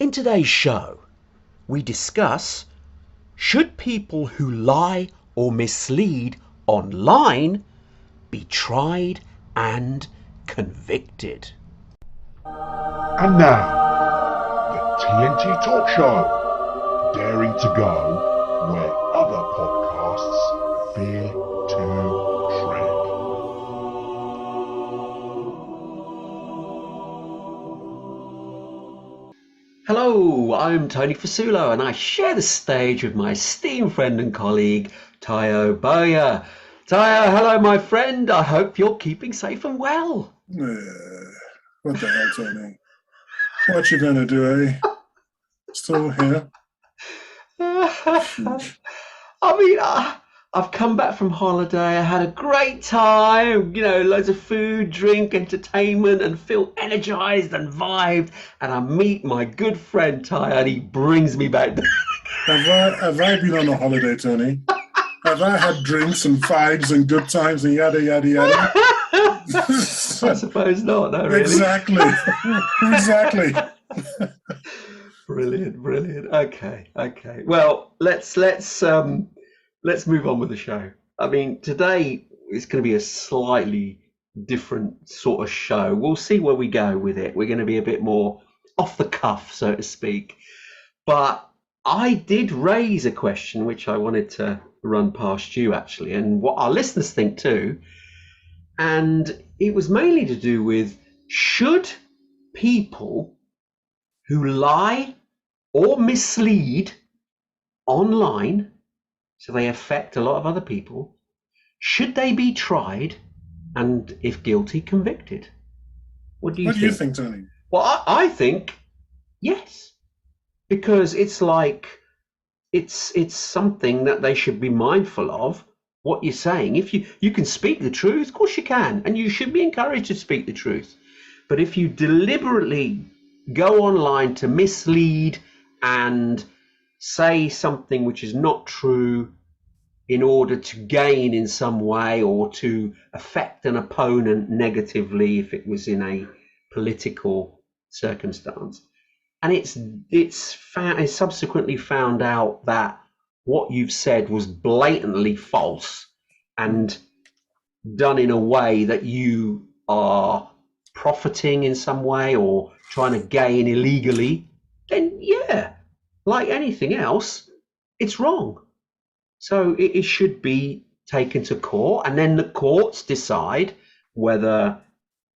In today's show, we discuss, should people who lie or mislead online be tried and convicted? And now, the TNT Talk Show, daring to go where other podcasts fear to tread. Hello, I'm Tony Fasulo and I share the stage with my esteemed friend and colleague, Tayo Boya. Tayo, hello my friend, I hope you're keeping safe and well. What the hell, Tony? What you gonna do, eh? Still here? I've come back from holiday. I had a great time, loads of food, drink, entertainment, and feel energized and vibed. And I meet my good friend Ty, and he brings me back. Have I been on a holiday, Tony? Have I had drinks and vibes and good times and yada yada yada? I suppose not. No, really. Exactly. Exactly. Brilliant. Okay. Well, let's move on with the show. I mean, today is going to be a slightly different sort of show. We'll see where we go with it. We're going to be a bit more off the cuff, so to speak. But I did raise a question which I wanted to run past you, actually, and what our listeners think too. And it was mainly to do with, should people who lie or mislead online, so they affect a lot of other people, should they be tried and, if guilty, convicted? What do you think, Tony? Well, I think yes, because it's like it's something that they should be mindful of. What you're saying, if you can speak the truth, of course you can, and you should be encouraged to speak the truth. But if you deliberately go online to mislead and say something which is not true in order to gain in some way or to affect an opponent negatively, if it was in a political circumstance, and it's subsequently found out that what you've said was blatantly false and done in a way that you are profiting in some way or trying to gain illegally, then yeah, like anything else, it's wrong. So it should be taken to court, and then the courts decide whether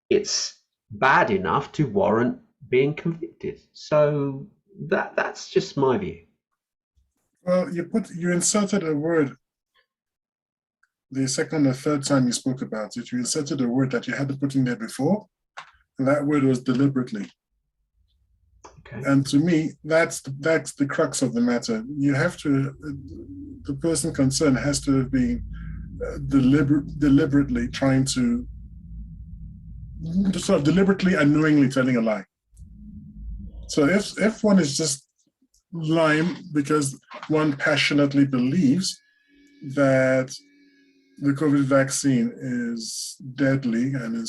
it's bad enough to warrant being convicted. So that's just my view. Well, you inserted a word the second or third time you spoke about it. You inserted a word that you had to put in there before, and that word was deliberately. Okay. And to me, that's the crux of the matter. You have to, the person concerned has to have been deliberately trying to sort of deliberately and knowingly telling a lie. So if one is just lying because one passionately believes that the COVID vaccine is deadly and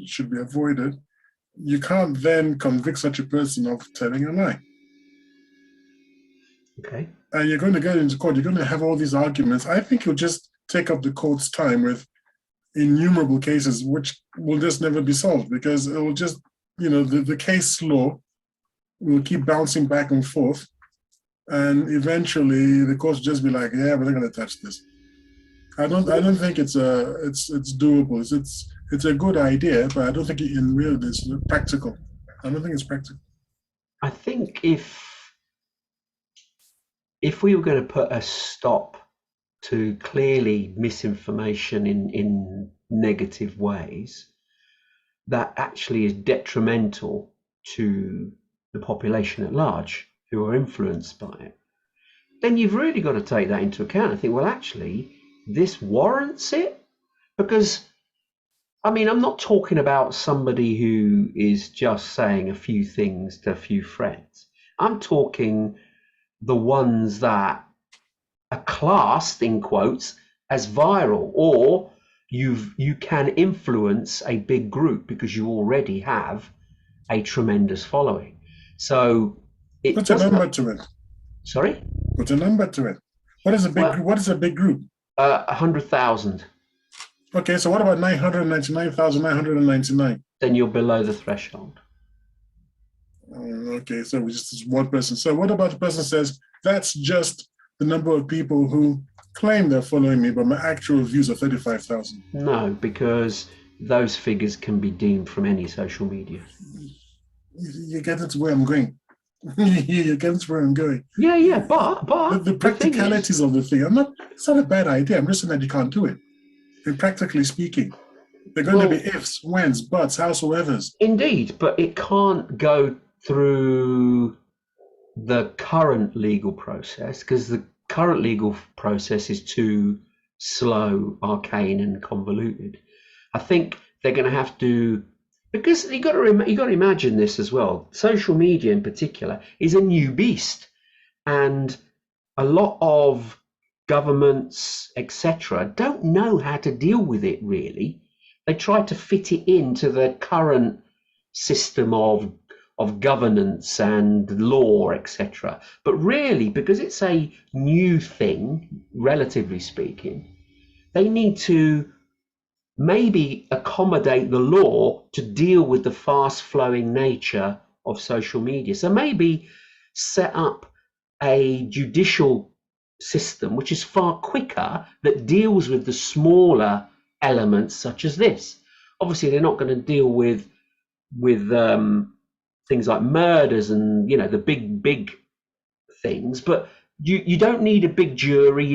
should be avoided, you can't then convict such a person of telling a lie. Okay. And you're going to get into court, you're going to have all these arguments. I think you'll just take up the court's time with innumerable cases which will just never be solved, because it will just, the case law will keep bouncing back and forth. And eventually the courts will just be like, yeah, we're not going to touch this. I don't think it's doable. It's a good idea, but I don't think in real it's practical. I don't think it's practical. I think if we were going to put a stop to clearly misinformation in negative ways, that actually is detrimental to the population at large who are influenced by it, then you've really got to take that into account and think, well, actually, this warrants it. Because, I mean, I'm not talking about somebody who is just saying a few things to a few friends. I'm talking the ones that are classed, in quotes, as viral, or you can influence a big group because you already have a tremendous following. So It Put a doesn't. number to it. Sorry. Put a number to it. What is a big Well, group? What is a big group? 100,000. Okay, so what about 999,999? Then you're below the threshold. Okay, so we just one person. So what about the person says that's just the number of people who claim they're following me, but my actual views are 35,000? No, because those figures can be deemed from any social media. You get into where I'm going. You get into where I'm going. Yeah, yeah, but The the thing is, practicalities of the thing. It's not a bad idea. I'm just saying that you can't do it. And practically speaking, they're going to be well, ifs, whens, buts, howsoever's. indeed, but it can't go through the current legal process because the current legal process is too slow, arcane, and convoluted. I think they're going to have to, because you got to imagine this as well. Social media, in particular, is a new beast, and a lot of governments, etc., don't know how to deal with it. Really, they try to fit it into the current system of governance and law, etc. But really, because it's a new thing, relatively speaking, they need to maybe accommodate the law to deal with the fast flowing nature of social media. So maybe set up a judicial system which is far quicker that deals with the smaller elements such as this. Obviously, they're not going to deal with things like murders and the big things, but you don't need a big jury.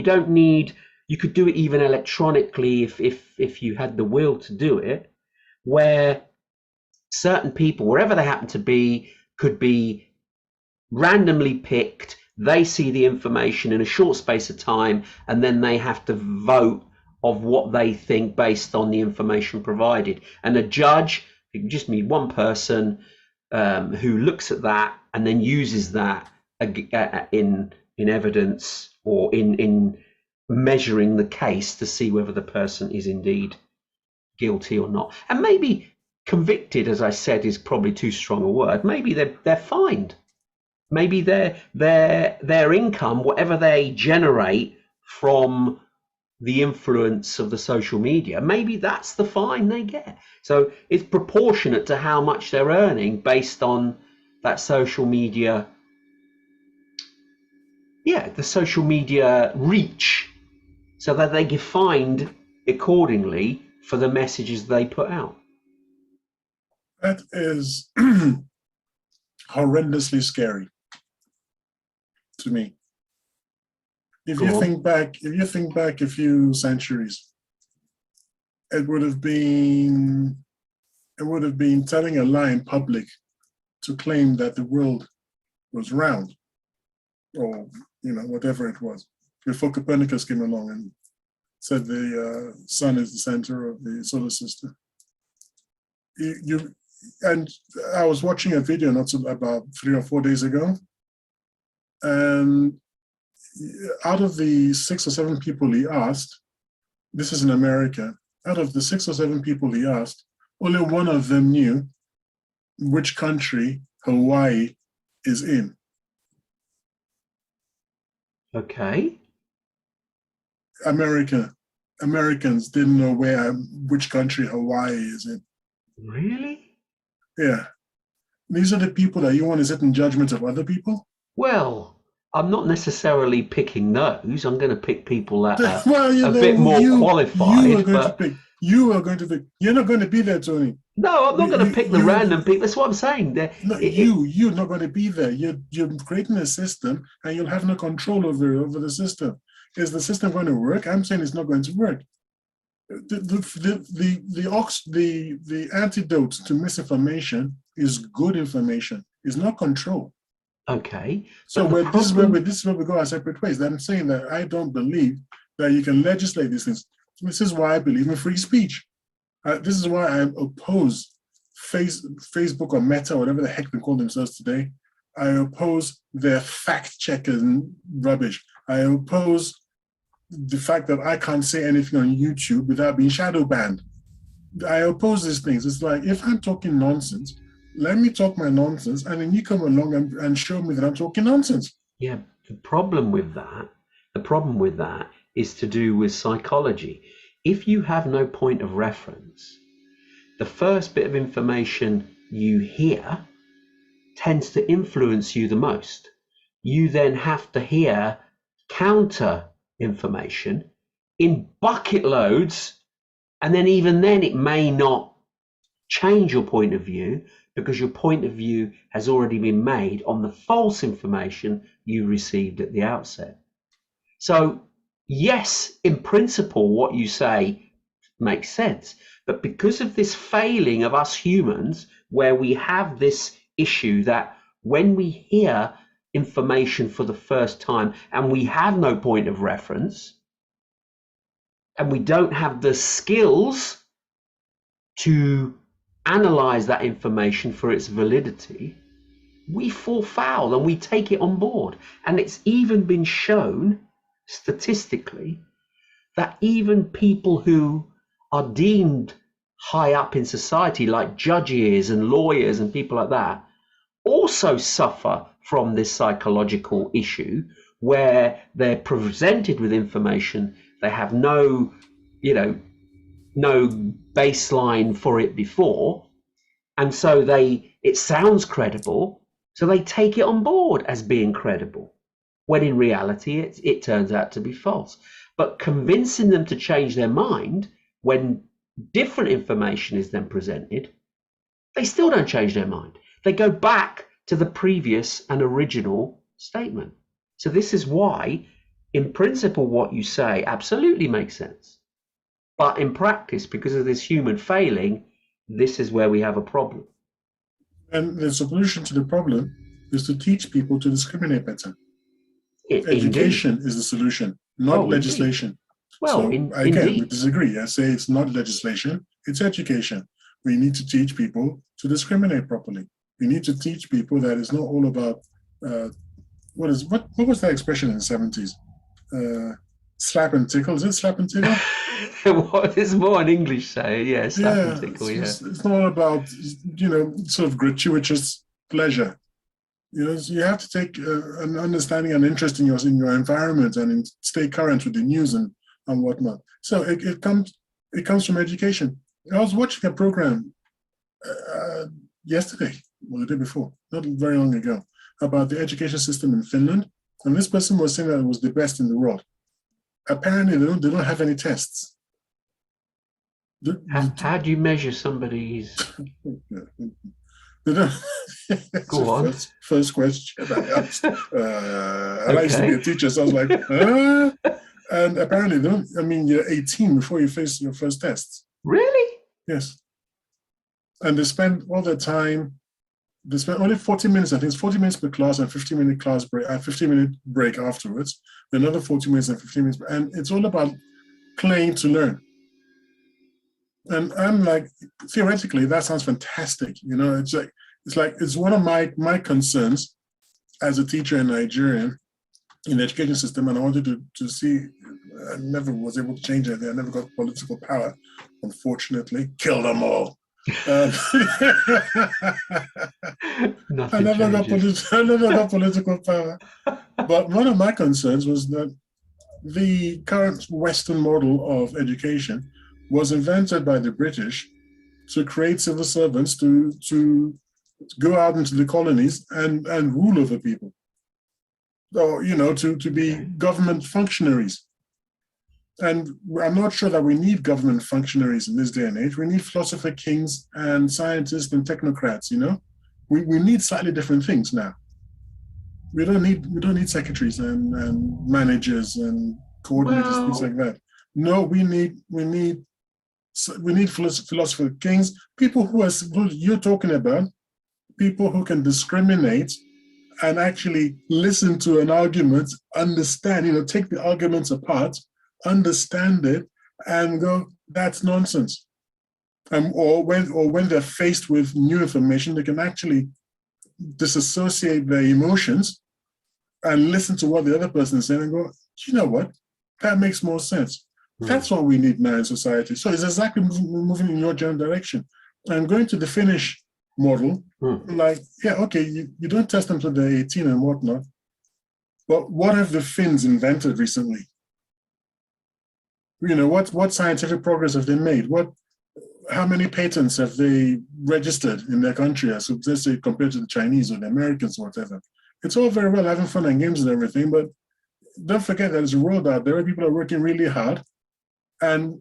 You could do it even electronically if you had the will to do it, where certain people, wherever they happen to be, could be randomly picked. They see the information in a short space of time, and then they have to vote of what they think based on the information provided. And a judge, it can just be one person who looks at that and then uses that in evidence or in measuring the case to see whether the person is indeed guilty or not. And maybe convicted, as I said, is probably too strong a word. Maybe they're fined. Maybe their income, whatever they generate from the influence of the social media, maybe that's the fine they get. So it's proportionate to how much they're earning based on that social media, the social media reach, so that they get fined accordingly for the messages they put out. That is horrendously scary to me. If you think back a few centuries, it would have been telling a lie in public to claim that the world was round, or whatever it was, before Copernicus came along and said the sun is the center of the solar system. And I was watching a video about 3 or 4 days ago, and out of the 6 or 7 people he asked, this is in America, out of the 6 or 7 people he asked, only one of them knew which country Hawaii is in. Okay. Americans didn't know which country Hawaii is in. Really? Yeah. These are the people that you want to sit in judgment of other people? Well, I'm not necessarily picking those. I'm going to pick people that are well, a bit more qualified. You are going to pick. You're not going to be there, Tony. No, I'm not going to pick the random people. That's what I'm saying. You're not going to be there. You're creating a system, and you'll have no control over the system. Is the system going to work? I'm saying it's not going to work. The antidote to misinformation is good information. It's not control. Okay. So this is where we go our separate ways. I'm saying that I don't believe that you can legislate these things. This is why I believe in free speech. This is why I oppose Facebook or Meta, whatever the heck they call themselves today. I oppose their fact-checking rubbish. I oppose the fact that I can't say anything on YouTube without being shadow banned. I oppose these things. It's like, if I'm talking nonsense, let me talk my nonsense, and then you come along and show me that I'm talking nonsense. Yeah, the problem with that is to do with psychology. If you have no point of reference, the first bit of information you hear tends to influence you the most. You then have to hear counter information in bucket loads, and then even then it may not change your point of view because your point of view has already been made on the false information you received at the outset. So, yes, in principle, what you say makes sense. But because of this failing of us humans, where we have this issue that when we hear information for the first time and we have no point of reference and we don't have the skills to analyze that information for its validity, we fall foul and we take it on board. And it's even been shown statistically that even people who are deemed high up in society, like judges and lawyers and people like that, also suffer from this psychological issue where they're presented with information, they have no, no baseline for it before, and so it sounds credible, so they take it on board as being credible, when in reality it turns out to be false. But convincing them to change their mind when different information is then presented, they still don't change their mind. They go back to the previous and original statement. So this is why, in principle, what you say absolutely makes sense. But in practice, because of this human failing, this is where we have a problem. And the solution to the problem is to teach people to discriminate better. Indeed. Education is the solution, not legislation. Indeed. Well, so again, we disagree. I say it's not legislation, it's education. We need to teach people to discriminate properly. We need to teach people that it's not all about what was that expression in the 70s? Slap and tickle. Is it slap and tickle? It's more an English say, yeah, slap and tickle, it's not about, sort of gratuitous pleasure. You have to take an understanding and interest in your environment and stay current with the news and whatnot. So it comes from education. I was watching a program yesterday or the day before, not very long ago, about the education system in Finland, and this person was saying that it was the best in the world. Apparently, they don't have any tests. How do you measure somebody's? Go on. First question I asked. I used to be a teacher, so I was like, and apparently, they don't. I mean, you're 18 before you face your first tests. Really? Yes. And they spend all their time. They spend only 40 minutes. I think it's 40 minutes per class and 15-minute class break. 15-minute break afterwards. Another 40 minutes and 15 minutes, and it's all about playing to learn. And I'm like, theoretically, that sounds fantastic. It's one of my concerns as a teacher in Nigeria in the education system, and I wanted to see. I never was able to change it. I never got political power, unfortunately. Kill them all. I never got political power. But one of my concerns was that the current Western model of education was invented by the British to create civil servants to go out into the colonies and rule over people. Or, to be government functionaries. And I'm not sure that we need government functionaries in this day and age. We need philosopher kings and scientists and technocrats, We need slightly different things now. We don't need secretaries and managers and coordinators, things like that. No, we need philosopher kings, people who you're talking about, people who can discriminate and actually listen to an argument, understand, take the arguments apart, understand it, and go, that's nonsense. Or when they're faced with new information, they can actually disassociate their emotions and listen to what the other person is saying and go, you know what, that makes more sense. That's what we need now in society. So it's exactly moving in your general direction. I'm going to the Finnish model. Hmm. Like, yeah, okay, you don't test them till they're 18 and whatnot. But what have the Finns invented recently? What scientific progress have they made? How many patents have they registered in their country, so let's say compared to the Chinese or the Americans or whatever? It's all very well having fun and games and everything, but don't forget that there's a world out there where people are working really hard and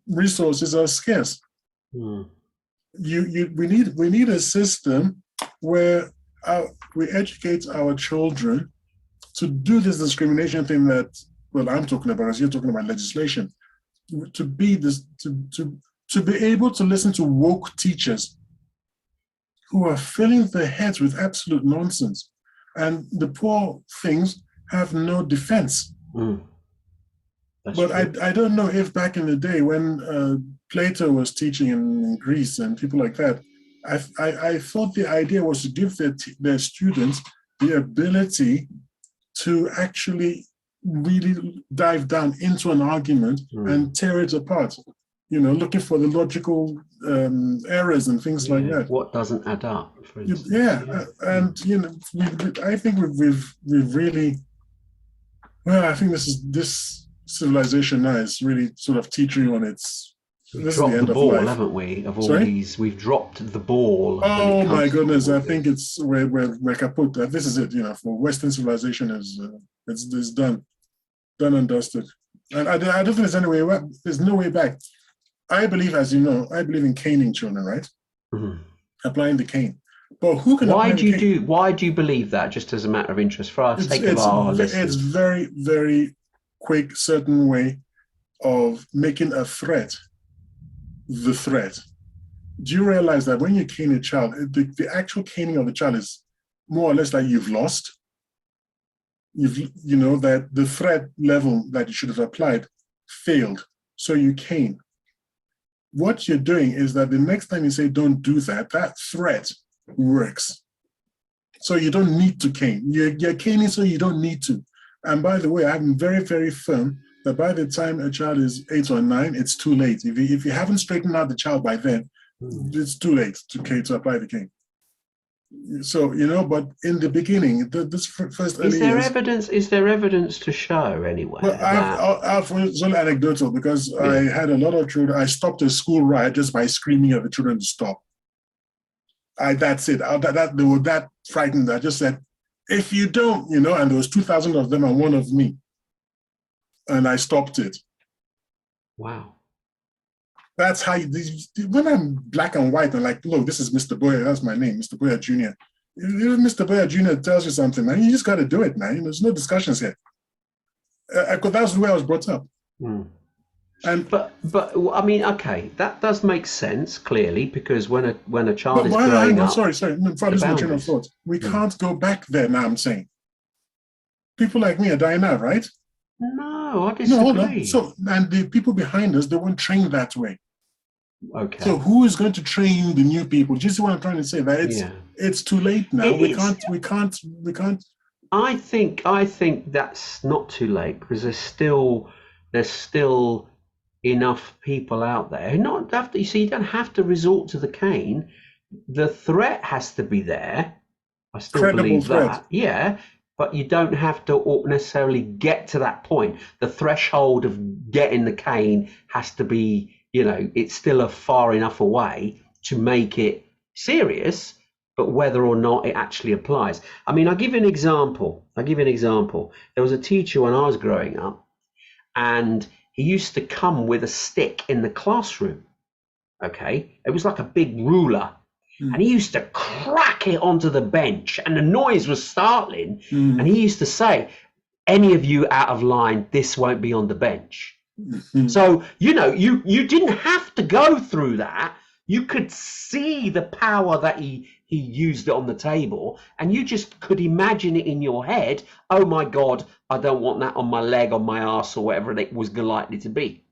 resources are scarce. Hmm. We need a system where we educate our children to do this discrimination thing that, well, I'm talking about, as you're talking about legislation, to be this to be able to listen to woke teachers who are filling their heads with absolute nonsense, and the poor things have no defense. Hmm. But I don't know if back in the day when Plato was teaching in Greece and people like that, I thought the idea was to give their students the ability to actually really dive down into an argument and tear it apart, looking for the logical errors and things like that. What doesn't add up, for instance. And I think we've really, well, I think this civilization now is really sort of teetering on its. We've this dropped is the end the of ball, life. haven't we? Of all Sorry? these, we've dropped the ball. Oh my goodness! I think it's we're kaput. This is it. For Western civilization is it's done and dusted. And I don't think there's any way. There's no way back. I believe, as you know, I believe in caning children, right? Mm-hmm. Applying the cane. But who can Why do you believe that? Just as a matter of interest, for our sake of our listeners. It's very, very quick, certain way of making a threat the threat. Do you realize that when you cane a child, the actual caning of the child is more or less like you've lost? That the threat level that you should have applied failed, so you cane. What you're doing is that the next time you say don't do that, that threat works. So you don't need to cane. You're caning so you don't need to. And by the way, I'm very, very firm that by the time a child is 8 or 9, it's too late. If you haven't straightened out the child by then, it's too late to apply the cane. So, but in the beginning, this first early years, is there evidence to show anywhere? Well, it's only anecdotal because I had a lot of children. I stopped a school riot just by screaming at the children to stop. That's it. They were that frightened. I just said, if you don't, and there was 2,000 of them and one of me. And I stopped it. Wow. That's how when I'm black and white and like, look, this is Mr. Boyer, that's my name, Mr. Boyer Jr. If Mr. Boyer Jr. tells you something, man, you just got to do it, man. There's no discussions here. That's the way I was brought up. And but I mean, okay, that does make sense clearly, because when a child is growing up. Sorry, before I lose my train of thought, we can't go back there now. I'm saying people like me are dying out, right? No, I disagree. No, hold on. So, and the people behind us, they weren't trained that way. Okay. So who is going to train the new people? Do you see what I'm trying to say? That it's too late now. We can't. I think that's not too late, because there's still enough people out there who not have to. You see, you don't have to resort to the cane. The threat has to be there. I still believe that. Yeah. But you don't have to necessarily get to that point. The threshold of getting the cane has to be, it's still a far enough away to make it serious, but whether or not it actually applies. I mean, I'll give you an example. There was a teacher when I was growing up, and he used to come with a stick in the classroom. Okay. It was like a big ruler. And he used to crack it onto the bench, and the noise was startling. And he used to say, any of you out of line, this won't be on the bench. So, you didn't have to go through that. You could see the power that he used it on the table, and you just could imagine it in your head. Oh my God, I don't want that on my leg, on my arse, or whatever it was likely to be.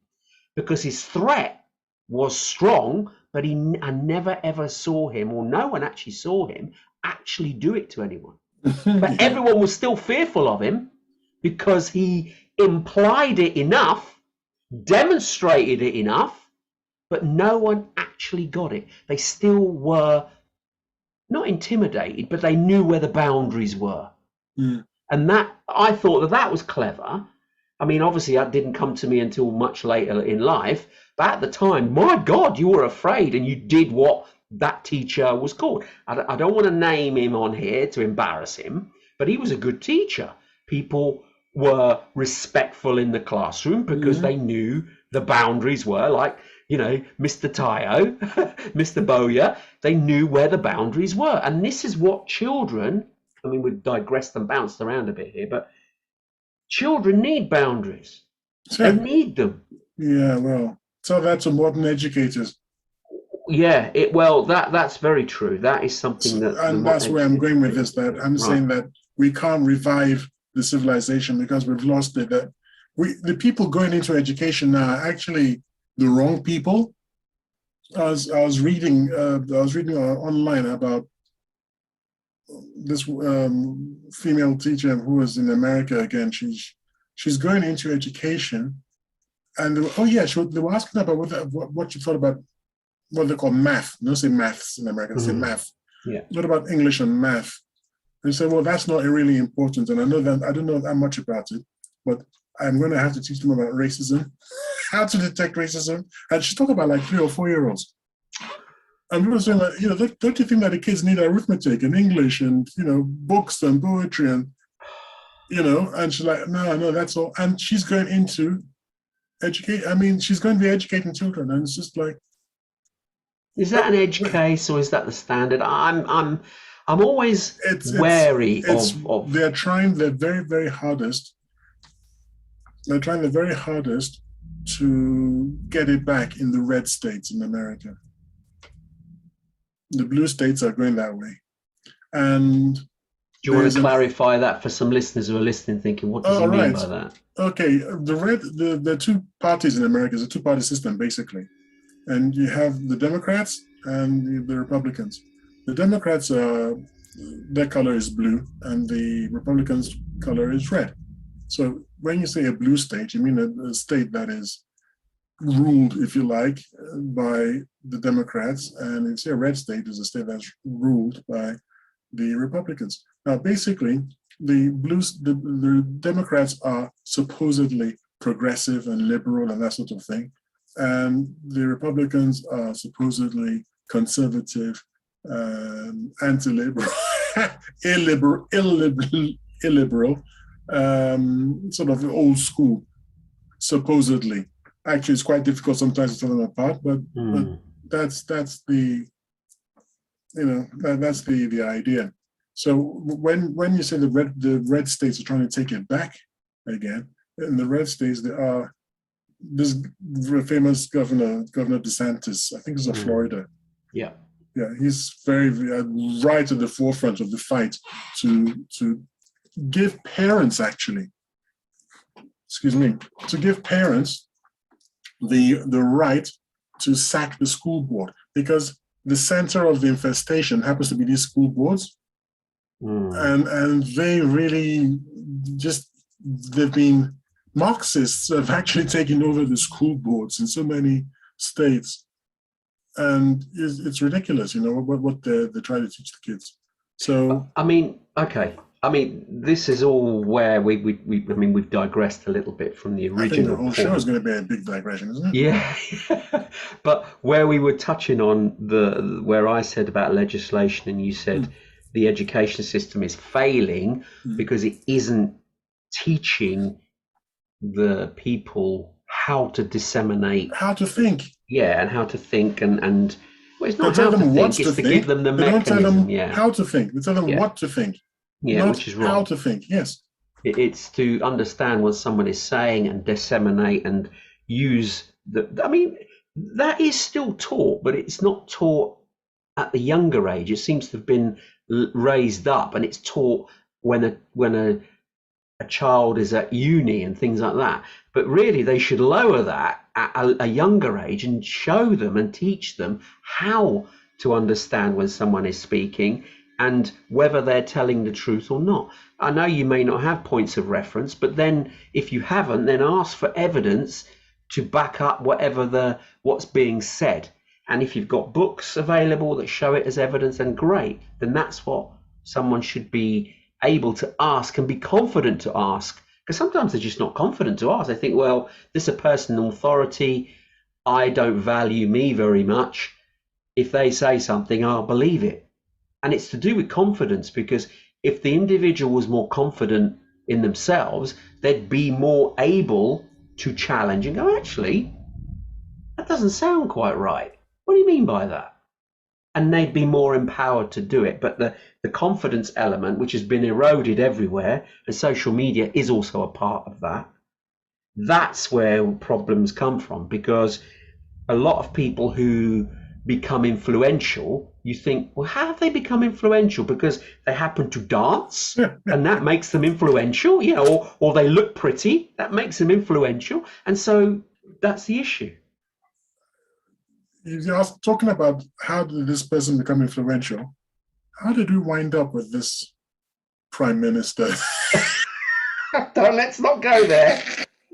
Because his threat was strong, but I never ever saw him, or no one actually saw him actually do it to anyone. But everyone was still fearful of him because he implied it enough, demonstrated it enough, but no one actually got it. They still were not intimidated, but they knew where the boundaries were. Mm. And that, I thought that that was clever. I mean, obviously, that didn't come to me until much later in life. But at the time, my God, you were afraid and you did what that teacher was called. I don't want to name him on here to embarrass him, but he was a good teacher. People were respectful in the classroom because Mm. they knew the boundaries were, like, you know, Mr. Tayo, Mr. Bowyer, they knew where the boundaries were. And this is what children, I mean, we've digressed and bounced around a bit here, but children need boundaries. They Sure. need them. Yeah, well, so that's a modern educators. Yeah, well, that's very true. That is something that the And modern that's where I'm going with education this, that do. I'm Right. saying that we can't revive the civilization because we've lost it. That the people going into education now are actually the wrong people. I was reading online about this female teacher who was in America again. She's going into education, and they were asking about what you thought about what they call math. They don't say maths in America; they say math. Yeah. What about English and math? And he said, well, that's not really important. And I know that I don't know that much about it, but I'm going to have to teach them about racism, how to detect racism. And she talked about like 3 or 4 year olds. And people were saying that, don't you think that the kids need arithmetic and English and, books and poetry and, and she's like, no, that's all. And she's going into educate. I mean, she's going to be educating children. And it's just like, Is that an edge case or is that the standard? I'm always it's, wary of they're trying their very, very hardest. They're trying their very hardest to get it back in the red states in America. The blue states are going that way. And do you want to clarify that for some listeners who are listening thinking, what does he mean by that? Okay, the two parties in America is a two-party system, basically. And you have the Democrats and the Republicans. The Democrats, their color is blue, and the Republicans' color is red. So when you say a blue state, you mean a state that is ruled, if you like, by the Democrats, and it's a red state is a state that's ruled by the Republicans. Now, basically, the Democrats are supposedly progressive and liberal and that sort of thing, and the Republicans are supposedly conservative, anti-liberal, illiberal, sort of old school, supposedly. Actually, it's quite difficult sometimes to tell them apart, but that's the that's the idea. So when you say the red states are trying to take it back again, in the red states there are this famous governor DeSantis, I think it's of Florida. Yeah, he's very right at the forefront of the fight to give parents to give parents the right to sack the school board, because the center of the infestation happens to be these school boards. And they really they've been Marxists have actually taken over the school boards in so many states, and it's ridiculous, what they're trying to teach the kids. So I mean, okay. I mean, this is all where we've digressed a little bit from the original. I think the whole show is going to be a big digression, isn't it? Yeah, but where we were touching on where I said about legislation, and you said the education system is failing because it isn't teaching the people how to disseminate, how to think. Yeah, and how to think, and well, it's not how to think; it's to give them the mechanism. Don't tell them yeah, how to think. They tell them what to think. Yeah, which is wrong. How to think. Yes, it's to understand what someone is saying and disseminate and use the. I mean, that is still taught, but it's not taught at the younger age. It seems to have been raised up, and it's taught when a child is at uni and things like that. But really, they should lower that at a younger age and show them and teach them how to understand when someone is speaking and whether they're telling the truth or not. I know you may not have points of reference, but then if you haven't, then ask for evidence to back up what's being said. And if you've got books available that show it as evidence, then great. Then that's what someone should be able to ask and be confident to ask. Because sometimes they're just not confident to ask. They think, well, this is a person in authority. I don't value me very much. If they say something, I'll believe it. And it's to do with confidence, because if the individual was more confident in themselves, they'd be more able to challenge and go, actually, that doesn't sound quite right. What do you mean by that? And they'd be more empowered to do it. But the confidence element, which has been eroded everywhere, and social media is also a part of that, that's where problems come from. Because a lot of people who become influential, you think, well, how have they become influential? Because they happen to dance and that makes them influential, or they look pretty, that makes them influential. And so that's the issue. You're talking about how did this person become influential? How did we wind up with this prime minister? Let's not go there.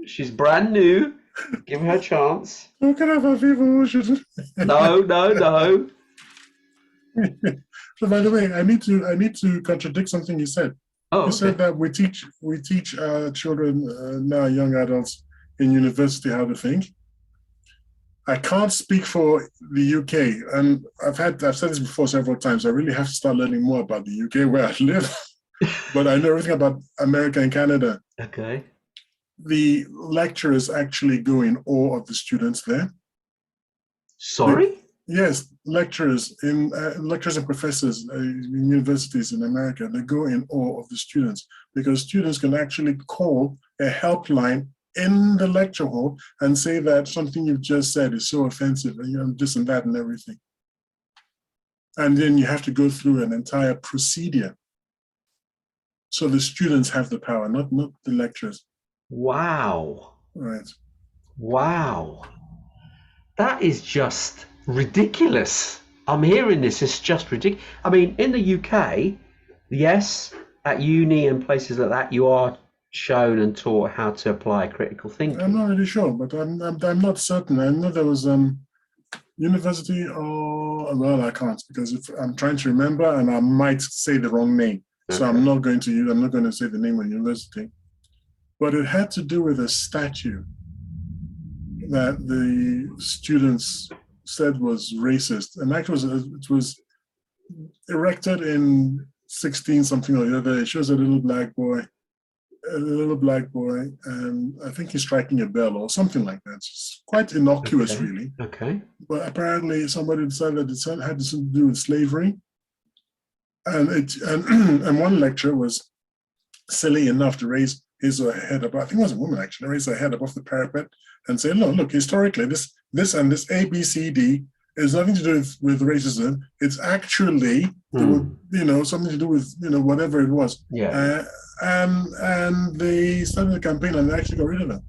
She's brand new. Give her a chance. Who can have a people should? No. So by the way, I need to contradict something you said. Oh, You said that we teach children now, young adults in university, how to think. I can't speak for the UK, and I've said this before several times. I really have to start learning more about the UK where I live, but I know everything about America and Canada. Okay. The lecturers actually go in awe of the students there. Sorry? Yes, lecturers and professors in universities in America, they go in awe of the students, because students can actually call a helpline in the lecture hall and say that something you've just said is so offensive, and this and that and everything. And then you have to go through an entire procedure. So the students have the power, not the lecturers. Wow. Right. Wow. That is just ridiculous. I'm hearing this, it's just ridiculous. I mean, in the UK, yes, at uni and places like that, you are shown and taught how to apply critical thinking. I'm not really sure, but I'm not certain. I know there was university, or well, I can't, because if I'm trying to remember and I might say the wrong name. So Okay. I'm not going to say the name of the university. But it had to do with a statue that the students said was racist, and actually it was erected in 16 something or the other. It shows a little black boy, and I think he's striking a bell or something like that. It's quite innocuous, Okay. really. Okay. But apparently somebody decided that it had something to do with slavery, and one lecturer was silly enough to raise his or her head above. I think it was a woman actually, raised her head above the parapet and say, "No, look, historically, this and this A, B, C, D is nothing to do with racism. It's actually, something to do with whatever it was." Yeah. And they started a campaign and they actually got rid of them.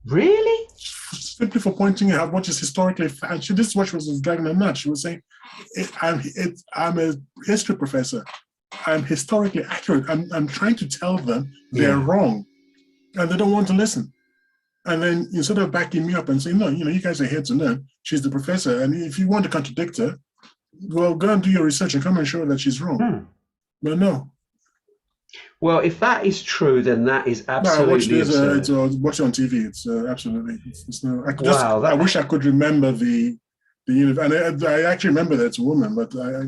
Really? Simply for pointing out what is historically, actually, this is what she was dragging her nuts. She was saying, I'm a history professor. I'm historically accurate. I'm trying to tell them they're wrong, and they don't want to listen. And then instead of backing me up and saying, no, you guys are here to learn. She's the professor, and if you want to contradict her, well, go and do your research and come and show that she's wrong. But no. Well, if that is true, then that is absolutely absurd. Watch it on TV. It's absolutely. It's no. Wow. I wish I could remember the and I actually remember that it's a woman, but a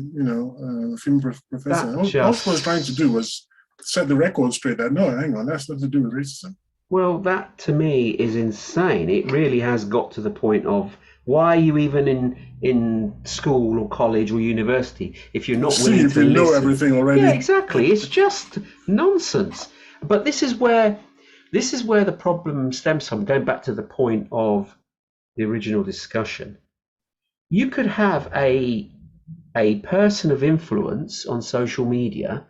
female professor. All she was trying to do was set the record straight. That no, hang on, that's nothing to do with racism. Well, that to me is insane. It really has got to the point of, why are you even in school or college or university if you're not willing to listen? Know everything already. Yeah, exactly. It's just nonsense. But this is where the problem stems from. Going back to the point of the original discussion, you could have a person of influence on social media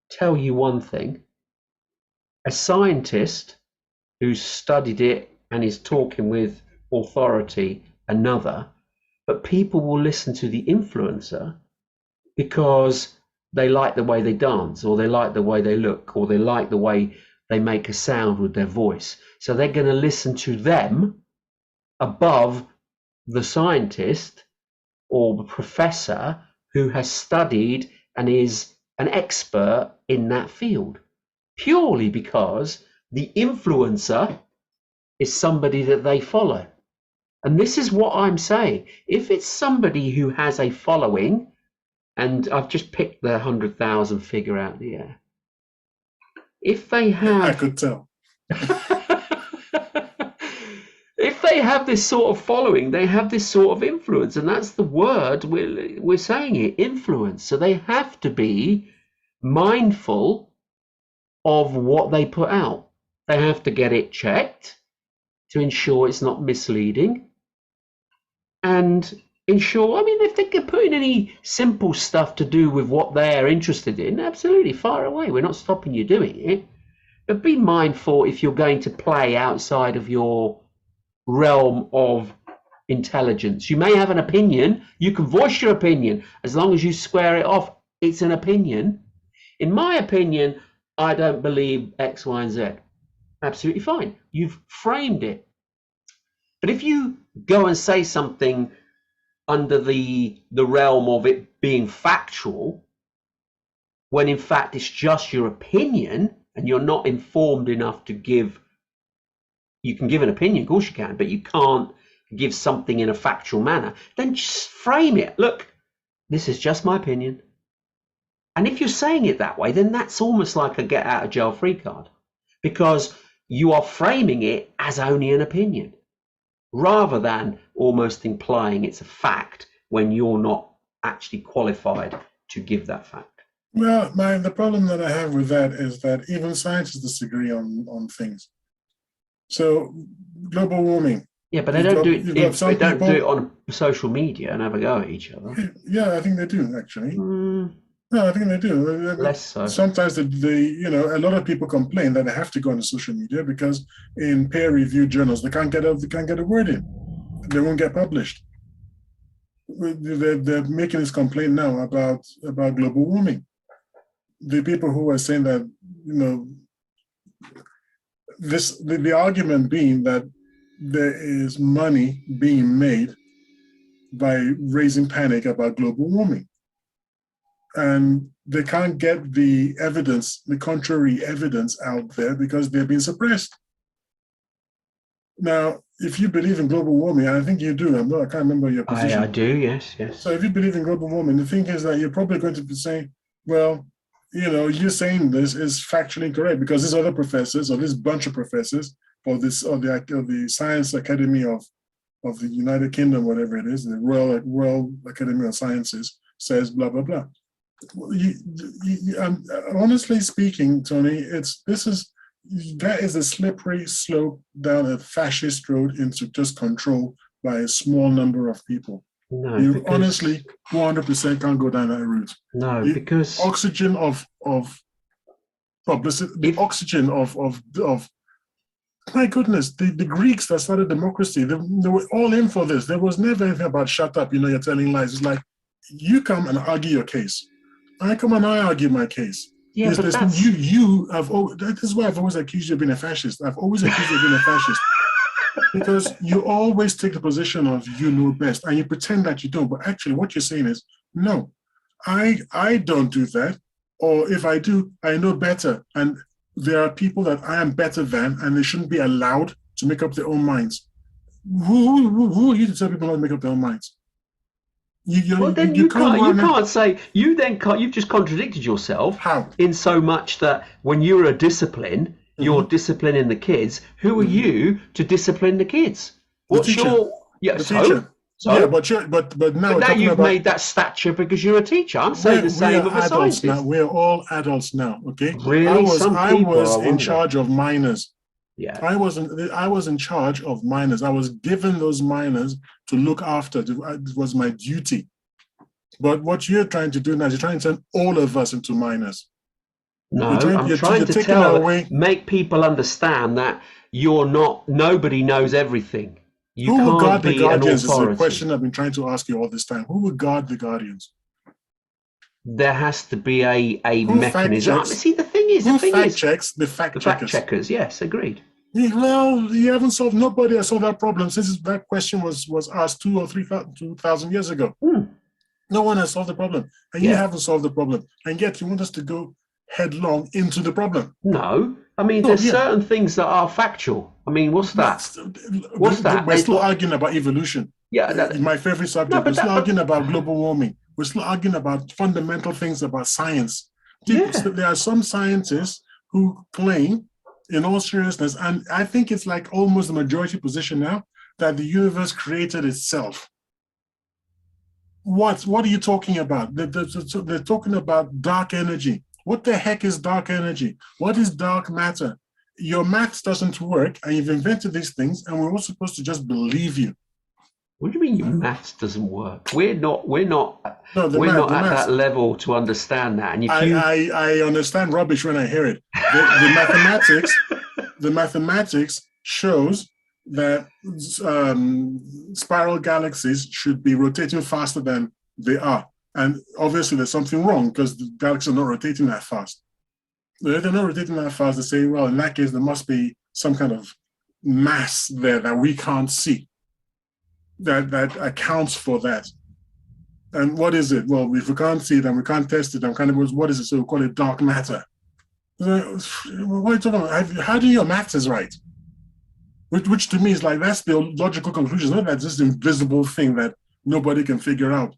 tell you one thing, a scientist who's studied it and is talking with authority another, but people will listen to the influencer because they like the way they dance, or they like the way they look, or they like the way they make a sound with their voice. So they're going to listen to them above the scientist, or the professor who has studied and is an expert in that field, purely because the influencer is somebody that they follow. And this is what I'm saying. If it's somebody who has a following, and I've just picked the 100,000 figure out of the air, if they have, I could tell. if they have this sort of following, they have this sort of influence, and that's the word we're saying it, influence. So they have to be mindful of what they put out. They have to get it checked to ensure it's not misleading, and ensure, I mean, if they can put in any simple stuff to do with what they're interested in, absolutely, fire away. We're not stopping you doing it. But be mindful if you're going to play outside of your realm of intelligence. You may have an opinion. You can voice your opinion as long as you square it off. It's an opinion. In my opinion, I don't believe X, Y, and Z. Absolutely fine. You've framed it. But if you go and say something under the realm of it being factual, when in fact it's just your opinion and you're not informed enough to give, you can give an opinion, of course you can, but you can't give something in a factual manner, then just frame it. Look, this is just my opinion. And if you're saying it that way, then that's almost like a get out of jail free card, because you are framing it as only an opinion, rather than almost implying it's a fact when you're not actually qualified to give that fact. Well, the problem that I have with that is that even scientists disagree on things. So global warming. Yeah, but they don't do it. They don't do it on social media and have a go at each other. Yeah, I think they do actually. No, I think they do. Less so. Sometimes a lot of people complain that they have to go on social media because in peer-reviewed journals they can't get a word in. They won't get published. They're making this complaint now about global warming. The people who are saying that, the argument being that there is money being made by raising panic about global warming. And they can't get the evidence, the contrary evidence out there because they're being suppressed. Now, if you believe in global warming, I think you do. I can't remember your position. I do, yes. So if you believe in global warming, the thing is that you're probably going to be saying, well, you saying this is factually incorrect because these other professors, or this bunch of professors, or the Science Academy of the United Kingdom, whatever it is, the Royal Academy of Sciences says blah blah blah. Honestly speaking, Tony, that is a slippery slope down a fascist road into just control by a small number of people. No, you honestly 100% can't go down that route. No, because oxygen of publicity, the oxygen of my goodness, the Greeks that started democracy, they were all in for this. There was never anything about shut up, you're telling lies. It's like, you come and argue your case. I come and I argue my case. Yeah, but that's... that is why I've always accused you of being a fascist. I've always accused you of being a fascist. Because you always take the position of you know best and you pretend that you don't, but actually what you're saying is, no, I don't do that. Or if I do, I know better. And there are people that I am better than and they shouldn't be allowed to make up their own minds. Who are you to tell people not to make up their own minds? You can't say, you've just contradicted yourself. How? In so much that when you're a discipline, you're disciplining the kids. Who are you to discipline the kids? What's teacher. Teacher. Yeah, but now you've made that stature because you're a teacher. I'm saying the same of a scientist. Now. We're all adults now, okay? Really? I was in charge of minors. Yeah. I was in charge of minors. I was given those minors to look after. It was my duty. But what you're trying to do now is you're trying to turn all of us into minors. No, I'm trying to make people understand that nobody knows everything. Who will guard the guardians is the question I've been trying to ask you all this time. Who will guard the guardians? There has to be a mechanism. See, the thing is, fact checks the fact checkers? The fact checkers, yes, agreed. Well, you haven't solved. Nobody has solved that problem since that question was asked 2,000 years ago. Hmm. No one has solved the problem, and you Yeah. haven't solved the problem, and yet you want us to go headlong into the problem. No. I mean, No, there's yeah, certain things that are factual. I mean, what's that? What's that? we're There's still what? arguing about evolution. Yeah. That, My favorite no, subject. We're but still that. But arguing about global warming. We're still arguing about fundamental things about science. yeah. There are some scientists who claim, in all seriousness, and I think it's like almost the majority position now, that the universe created itself. What are you talking about? They're talking about dark energy. What the heck is dark energy? What is dark matter? Your maths doesn't work, and you've invented these things, and we're all supposed to just believe you. What do you mean your maths doesn't work? We're not. We're not. No, We're not the at maths. that level to understand that. And if you, I understand rubbish when I hear it. The mathematics shows that spiral galaxies should be rotating faster than they are. And obviously there's something wrong because the galaxies are not rotating that fast. If they're not rotating that fast, they say, well, in that case, there must be some kind of mass there that we can't see that accounts for that. And what is it? Well, if we can't see it and we can't test it, and kind of what is it? So we call it dark matter. What are you talking about? How do your maths is right? Which to me is like, that's the logical conclusion. It's not that this invisible thing that nobody can figure out.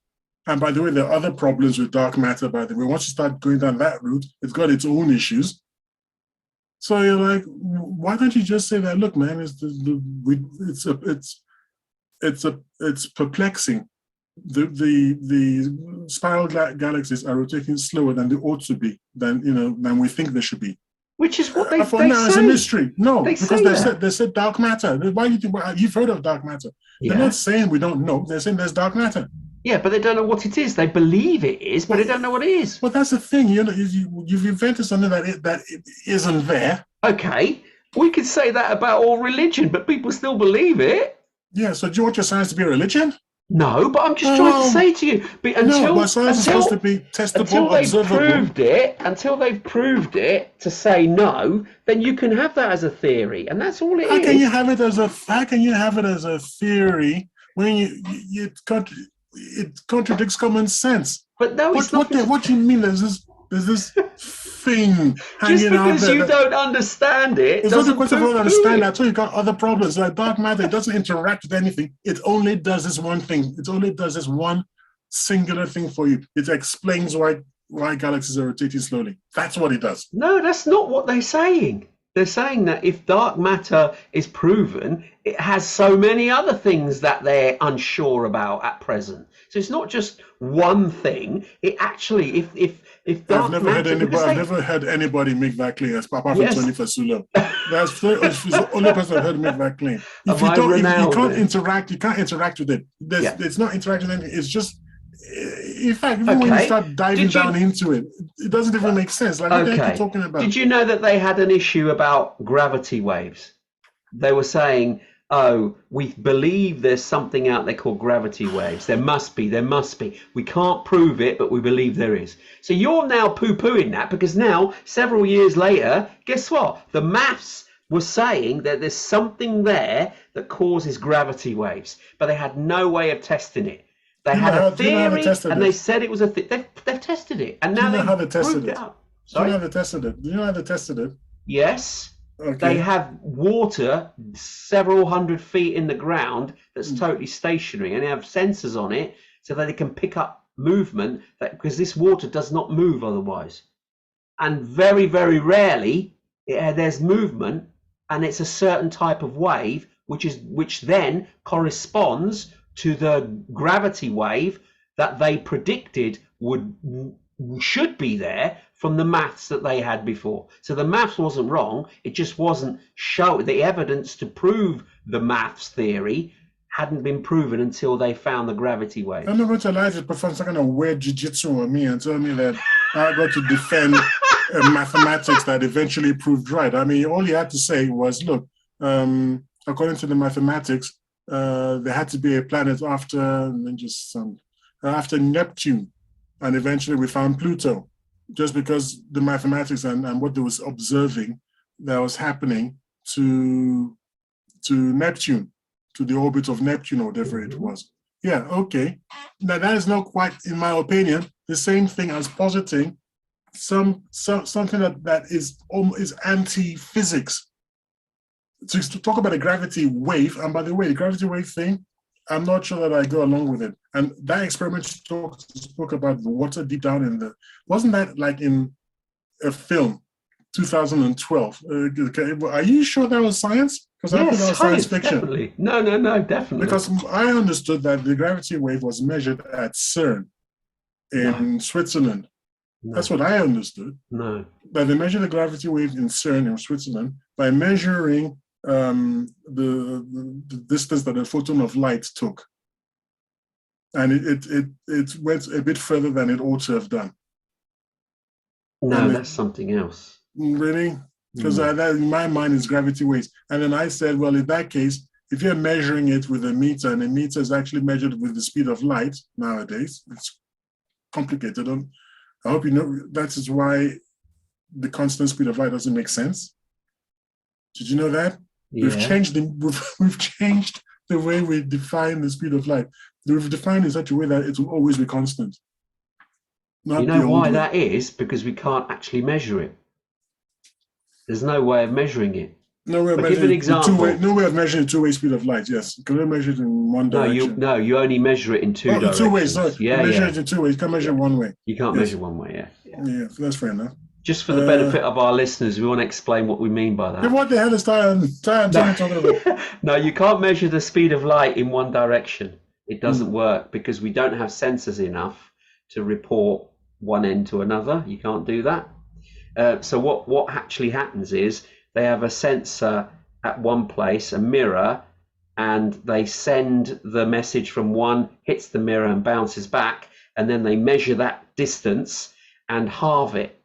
And by the way, there are other problems with dark matter, by the way. Once you start going down that route, it's got its own issues. So you're like, why don't you just say that, look, man, it's perplexing. The spiral galaxies are rotating slower than they ought to be, than we think they should be. which is what For they now, it's a say. mystery. No, They because say that. they said dark matter. Why do you think? You've heard of dark matter? They're Yeah. not saying we don't know. They're saying there's dark matter. Yeah, but they don't know what it is. They believe it is, but Well, they don't know what it is. well, that's the thing. You've invented something that it isn't there. Okay, we could say that about all religion, but people still believe it. Yeah. So do you want your science to be a religion? No, but I'm just trying to Um, say to you, but no, but science is supposed to be until testable, they've observable. proved it to say no, then you can have that as a theory, and that's all it How can you is. have it as a theory when it contradicts common sense? But no, it's not. What do you mean? There's this thing Just hanging out because there. you don't understand it It's not a doesn't question of poo-poo understand. I it. told you got other problems. Like dark matter, it doesn't interact with anything. It only does this one thing. It only does this one singular thing for you. It explains why galaxies are rotating slowly. That's what it does. No, that's not what they're saying. They're saying that if dark matter is proven, it has so many other things that they're unsure about at present. So it's not just one thing. It actually, if dark matter, because I've they, never heard anybody make that claim apart from yes, Tony Fasulo. That's the only person I've heard make that claim. am I If you renowned can't then? interact, you can't interact with it. Yeah. It's not interacting with anything. It's just, in fact, even when you Okay. start diving Did down you? into it, it doesn't even make sense. Like, what the heck are you Okay. talking about? Did you know that they had an issue about gravity waves? They were saying, oh, we believe there's something out there called gravity waves. There must be, there must be. We can't prove it, but we believe there is. So you're now poo-pooing that because now, several years later, guess what? The maths was saying that there's something there that causes gravity waves, but they had no way of testing it. They had a Do you know how they theory tested and they it? said it was a they've tested it and Do you now know how they've they tested proved it it? out. Do you know Sorry? how they tested it? Do you know how they tested it? Yes. They Okay. have water several hundred feet in the ground that's totally stationary, and they have sensors on it so that they can pick up movement because this water does not move otherwise. And very, very rarely there's movement, and it's a certain type of wave which then corresponds to the gravity wave that they predicted should be there from the maths that they had before. So the maths wasn't wrong, it just wasn't the evidence to prove the maths theory hadn't been proven until they found the gravity I'm waves. not going to allow you to perform some kind of weird jiu-jitsu on me and tell me that I got to defend mathematics that eventually proved right. I mean, all you had to say was, look, according to the mathematics, there had to be a planet after Neptune, and eventually we found Pluto, just because the mathematics and what they was observing that was happening to Neptune, to the orbit of Neptune or whatever it was. Yeah, okay. Now that is not quite, in my opinion, the same thing as positing something that is anti-physics. To talk about a gravity wave, and by the way, the gravity wave thing, I'm not sure that I go along with it. And that experiment spoke about the water deep down in wasn't that like in a film, 2012? Are you sure that was science? Because I thought that was science fiction. Definitely. No, definitely. Because I understood that the gravity wave was measured at CERN in Switzerland. No. That's what I understood. No. That they measure the gravity wave in CERN in Switzerland by measuring the distance that a photon of light took. And it went a bit further than it ought to have done. No, that's something else. Really? Because that in my mind is gravity waves. And then I said, well, in that case, if you're measuring it with a meter, and a meter is actually measured with the speed of light nowadays, it's complicated. I hope you know that is why the constant speed of light doesn't make sense. Did you know that? Yeah. We've changed the way we define the speed of light. We've defined it in such a way that it will always be constant. You know why that is? Because we can't actually measure it. There's no way of measuring it. No way of measuring. Give an example. No way of measuring the two-way speed of light. Yes, you can only measure it in one direction. No, you only measure it in two directions. 2 ways. No, you measure it in 2 ways. You can't measure it one way. You can't measure one way. Yeah, that's fair enough. Just for the benefit of our listeners, we want to explain what we mean by that. Yeah, what the hell is talking about? No, you can't measure the speed of light in one direction. It doesn't work because we don't have sensors enough to report one end to another. You can't do that. So what actually happens is they have a sensor at one place, a mirror, and they send the message from one, hits the mirror and bounces back, and then they measure that distance and halve it.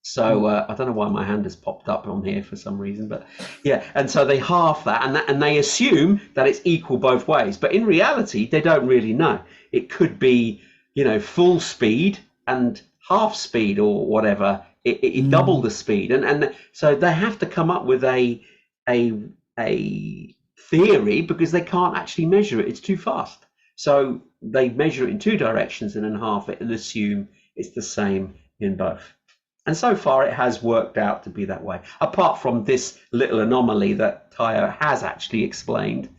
So I don't know why my hand has popped up on here for some reason, but yeah, and so they halve that, and they assume that it's equal both ways, but in reality they don't really know. It could be, full speed and half speed or whatever. It double the speed, and so they have to come up with a theory because they can't actually measure it. It's too fast. So they measure it in two directions and then half it and assume it's the same in both. And so far it has worked out to be that way. Apart from this little anomaly that Tayo has actually explained,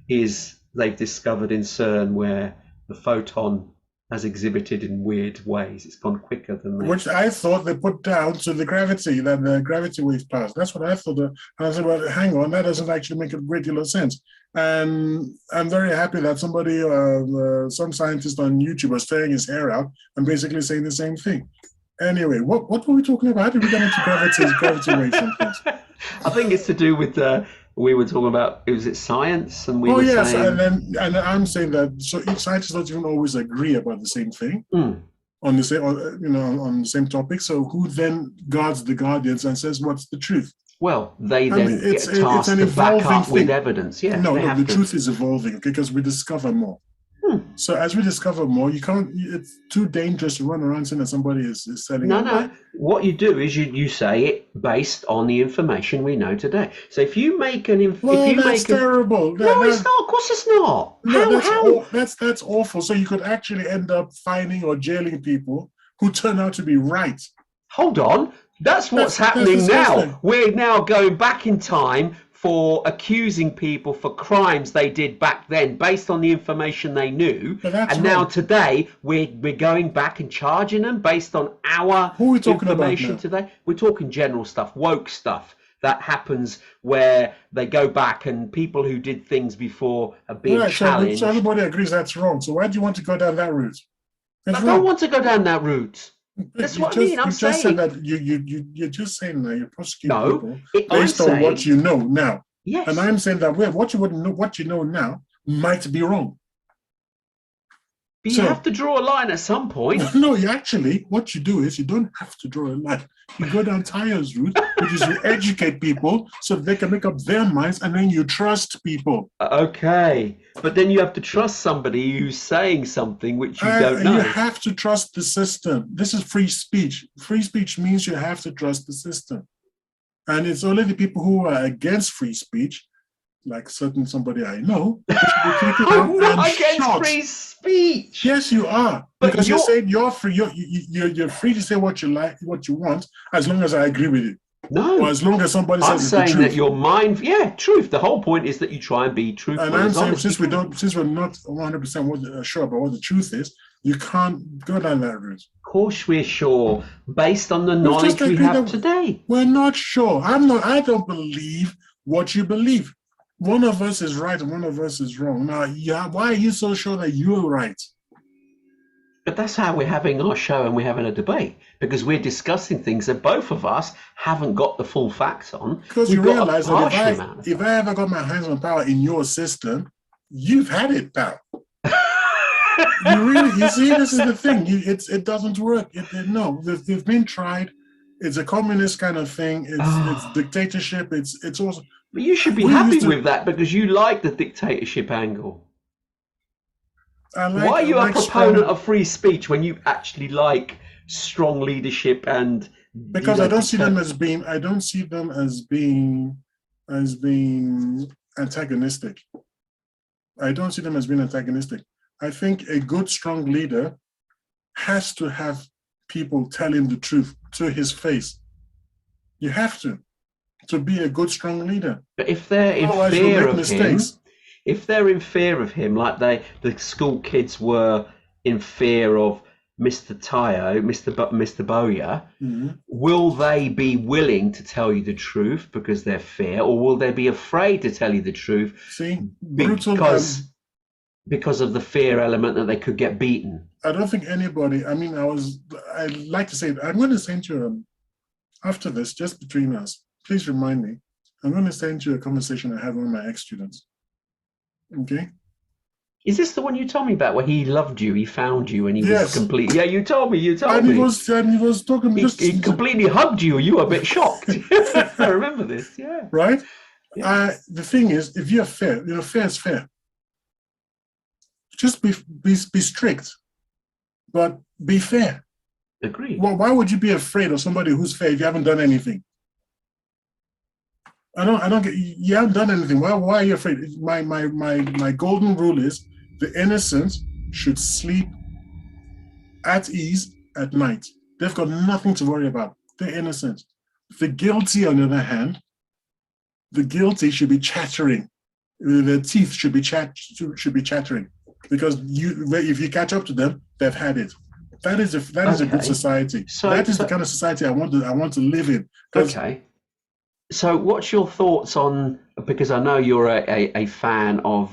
is they've discovered in CERN where the photon has exhibited in weird ways. It's gone quicker than that. Which I thought they put down to the gravity, that the gravity wave passed. That's what I thought. And I said, well, hang on, that doesn't actually make a great deal of sense. And I'm very happy that somebody, some scientist on YouTube was tearing his hair out and basically saying the same thing. Anyway, what were we talking about? How did we get into gravity waves and things? I think it's to do with we were talking about, was it science? And we were saying... and I'm saying that so each scientists don't even always agree about the same thing on the same, on the same topic. So who then guards the guardians and says what's the truth? Well, they then get tasked to back up with evidence. Yeah. No, the truth is evolving, okay, because we discover more. So as we discover more, it's too dangerous to run around saying that somebody is selling. No. What you do is you say it based on the information we know today. So if you make that's terrible. No, it's not. Of course it's not. No, that's awful. So you could actually end up fining or jailing people who turn out to be right. Hold on. That's what's happening now. We're now going back in time for accusing people for crimes they did back then based on the information they knew, and now today we're going back and charging them based on our information today. We're talking general stuff, woke stuff that happens where they go back and people who did things before are being challenged. So everybody agrees that's wrong. So why do you want to go down that route? I don't want to go down that route. That's what I mean. I'm saying. Just said that you're just saying that you're prosecuting people based on what you know now. Yes. And I'm saying that what you know now might be wrong. But you have to draw a line at some point. No, what you do is you don't have to draw a line. You go down Tayo's route, which is you educate people so they can make up their minds, and then you trust people. Okay, but then you have to trust somebody who's saying something which you don't know. You have to trust the system. This is free speech. Free speech means you have to trust the system. And it's only the people who are against free speech, like somebody I know, who should be taken out I'm and not against shot. free speech. Yes, you are, But because you're you're saying you're free. You're free to say what you like, what you want, as long as I agree with it, or no. as long as somebody I'm says it's the saying that truth. your mind, yeah, truth. The whole point is that you try and be And truthful I'm as saying honest as you can. since we're not 100% sure about what the truth is, you can't go down that route. Of course, we're sure, based on the We've just knowledge we agreed have that today. we're not sure. I'm not. I don't believe what you believe. One of us is right and one of us is wrong. Now, yeah, why are you so sure that you're right? But that's how we're having our show and we're having a debate, because we're discussing things that both of us haven't got the full facts on. Because We've you got a realize that partial amount of if I ever got my hands on power in your system, you've had it, pal. You see, this is the thing. It doesn't work. No, they've been tried. It's a communist kind of thing. It's dictatorship. It's also But you should be we happy used to. with that because you like the dictatorship angle. Why are I you a like proponent strong of free speech when you actually like strong leadership and because I don't see them dictate? as being. I don't see them as being antagonistic. I don't see them as being antagonistic. I think a good, strong leader has to have people tell him the truth to his face. You have to be a good, strong leader. But if they're in Otherwise, you'll fear make of him, mistakes. if they're in fear of him, like the school kids were in fear of Mr. Tayo, Mr. Boya, will they be willing to tell you the truth because they're fear, or will they be afraid to tell you the truth See, brutal. because of the fear element that they could get beaten? I don't think anybody. I mean, I like to say. I'm going to send you after this, just between us. Please remind me. I'm going to send you a conversation I had with one of my ex-students. Okay. Is this the one you told me about where he loved you, he found you, and he was Yes. complete? Yeah, you told me. You told And me. he was talking just He completely hugged you. You were a bit shocked. I remember this. Yeah. right. Yeah. The thing is, if you're fair, fair is fair. Just be strict, but be fair. Agreed. Well, why would you be afraid of somebody who's fair if you haven't done anything? I don't get. You haven't done anything. Why are you afraid? My golden rule is the innocent should sleep at ease at night. They've got nothing to worry about. They're innocent. The guilty, on the other hand, the guilty should be chattering. Their teeth should be chattering, because if you catch up to them, they've had it. That is a good society. That is the kind of society I want to live in. Okay. So, what's your thoughts on? Because I know you're a fan of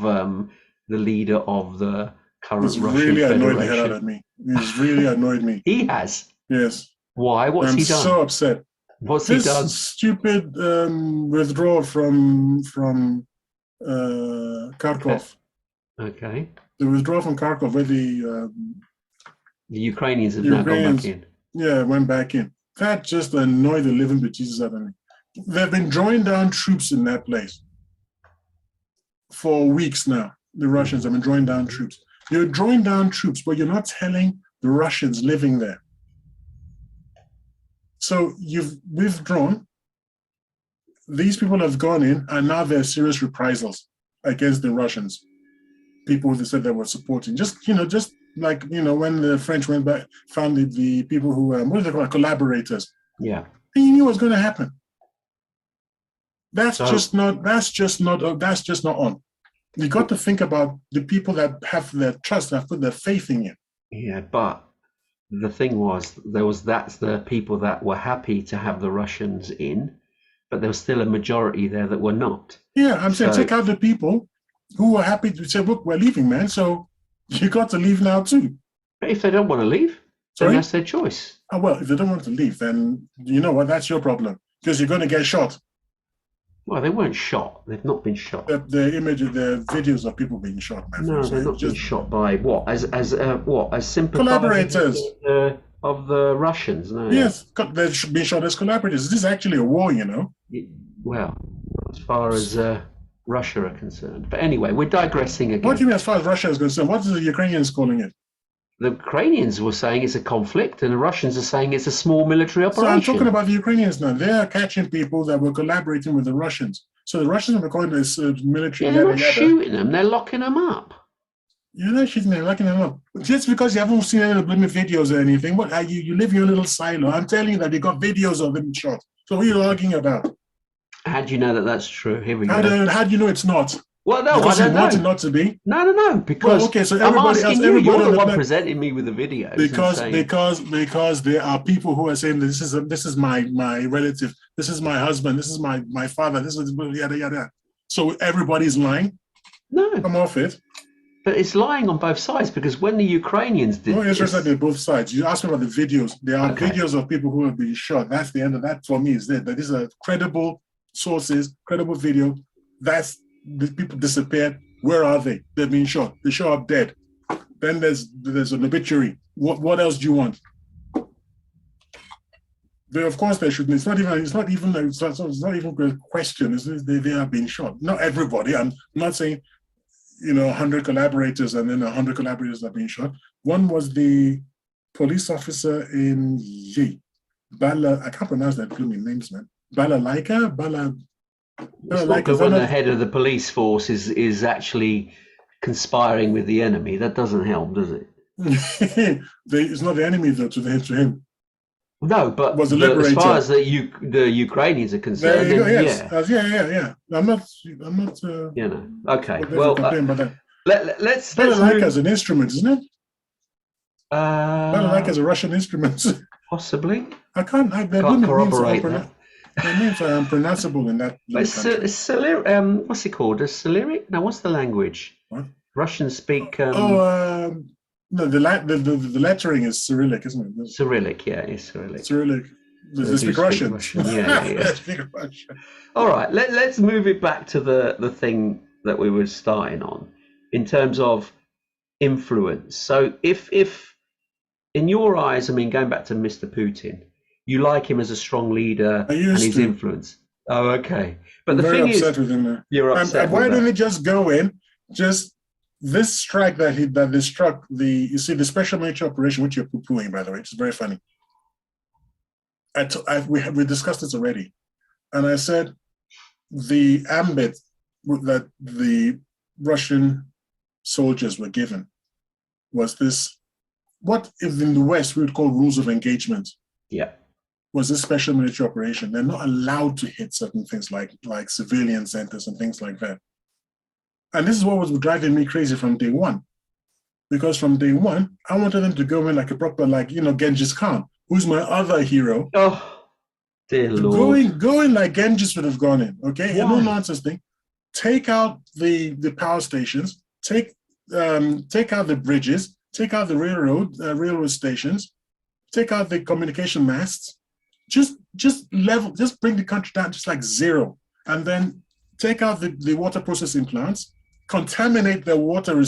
the leader of the current Russian really annoyed the hell out Federation. of me. He's really annoyed me. He has. Yes. Why? What's I'm he done? so upset. What's he done? This stupid withdrawal from Kharkov. Okay. The withdrawal from Kharkov, where the Ukrainians have now gone back in. Yeah, went back in. That just annoyed the living bejesus out of me. They've been drawing down troops in that place for weeks now. The Russians have been drawing down troops. You're drawing down troops, but you're not telling the Russians living there. So you've withdrawn. These people have gone in, and now there are serious reprisals against the Russians. People who they said they were supporting. Just like when the French went back, found the people who what do they call it, collaborators. Yeah. And you knew what was going to happen. That's just not on. You got to think about the people that have their trust, that put their faith in you. Yeah, but the thing was, that's the people that were happy to have the Russians in, but there was still a majority there that were not. Yeah, I'm saying take out the people who were happy to say, look, we're leaving, man. So you got to leave now too. But if they don't want to leave, then that's their choice. Oh, well, if they don't want to leave, then you know what? That's your problem, because you're going to get shot. Well, they weren't shot. They've not been shot. The videos of people being shot. No, they're not been shot by what? As sympathizers collaborators of the Russians. No. Yes, they should be shot as collaborators. This is actually a war, Well, as far as Russia are concerned. But anyway, we're digressing again. What do you mean as far as Russia is concerned? What are the Ukrainians calling it? The Ukrainians were saying it's a conflict, and the Russians are saying it's a small military So I'm talking operation. about the Ukrainians now. They are catching people that were collaborating with the Russians. So the Russians were calling this military Yeah, they're yada not yada. shooting them; they're locking them up. You're not shooting them, locking them up. Just because you haven't seen any of the videos or anything, what are you live in your little silo. I'm telling you that they got videos of them shot. So what are you arguing about? How do you know that that's true? Here we How go. do you know it's not? Well, no, I Because you don't want it know. not to be? No, Well, because okay, so I'm everybody else, asking you. You're everybody the on the one net, presenting me with the videos and saying, because there are people who are saying this is my relative, this is my husband, this is my father, this is yada yada. So everybody's lying. no, Come off it. but it's lying on both sides because when the Ukrainians No did interest this, in both sides. You ask me about the videos. There are okay, videos of people who have been shot. That's the end of that for me. Is that these are credible sources, credible video. That's the people disappeared. Where are they? They've been shot. They show up dead. Then there's an obituary. What else do you want? Of course there should be. It's not even a question. They have been shot. Not everybody. I'm not saying 100 collaborators and then 100 collaborators have been shot. One was the police officer in Yi, Bala. I can't pronounce that blooming names, man. it's not Balalaika. good Is that when the not? head of the police force is actually conspiring with the enemy. That doesn't help, does it? It's not the enemy though. To him, No, it but was the as far liberator. as the Ukrainians are There concerned, you go. then Yes. yeah, Yeah. I'm not. Okay. Whatever Well, complain about that. let's Balalaika move. is an instrument, isn't it? Balalaika Uh, is a Russian instrument. Possibly. I can't. I Their can't blooming names are corroborate that. their names are unpronounceable in that But blooming country. what's it called? A Cyrillic? No, what's the language? What? Russians speak No, the lettering is Cyrillic, isn't it? Cyrillic. Yeah, it's Cyrillic. Cyrillic. They They do speak speak Russian. Russian. Yeah. They speak Russian. All right. Let's move it back to the thing that we were starting on in terms of influence. So if in your eyes, I mean, going back to Mr. Putin, you like him as a strong leader I and used his to. influence. Oh, okay. But I'm the very thing is, upset with him now. you're upset And with why don't that. they just go in? Just this strike that they struck the special military operation, which you're poo-pooing, by the way, which is very funny. We discussed this already, and I said the ambit that the Russian soldiers were given was this, what if in the West we would call rules of engagement, Yeah. was this special military operation. They're not allowed to hit certain things like civilian centers and things like that. And this is what was driving me crazy from day one. Because from day one, I wanted them to go in like a proper, Genghis Khan, who's my other hero. Oh, dear Lord. Going like Genghis would have gone in, okay? A no Why? nonsense thing. Take out the power stations, take out the bridges, take out the railroad stations, take out the communication masts, just bring the country down just like zero, and then take out the water processing plants, contaminate the water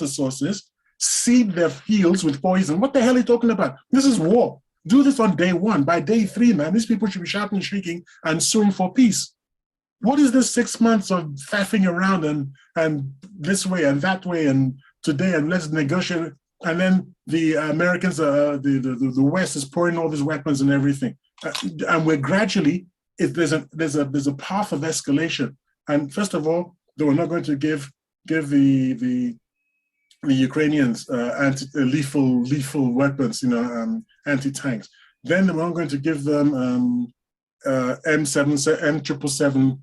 sources, seed their fields with poison. What the hell are you talking about? This is war. Do this on day one. By day three, man, these people should be shouting and shrieking and suing for peace. What is this 6 months of faffing around and this way and that way and today and let's negotiate? And then the Americans, the West is pouring all these weapons and everything, and we're gradually there's a path of escalation. And first of all, they were not going to give the Ukrainians lethal weapons, anti-tanks. Then they weren't going to give them M777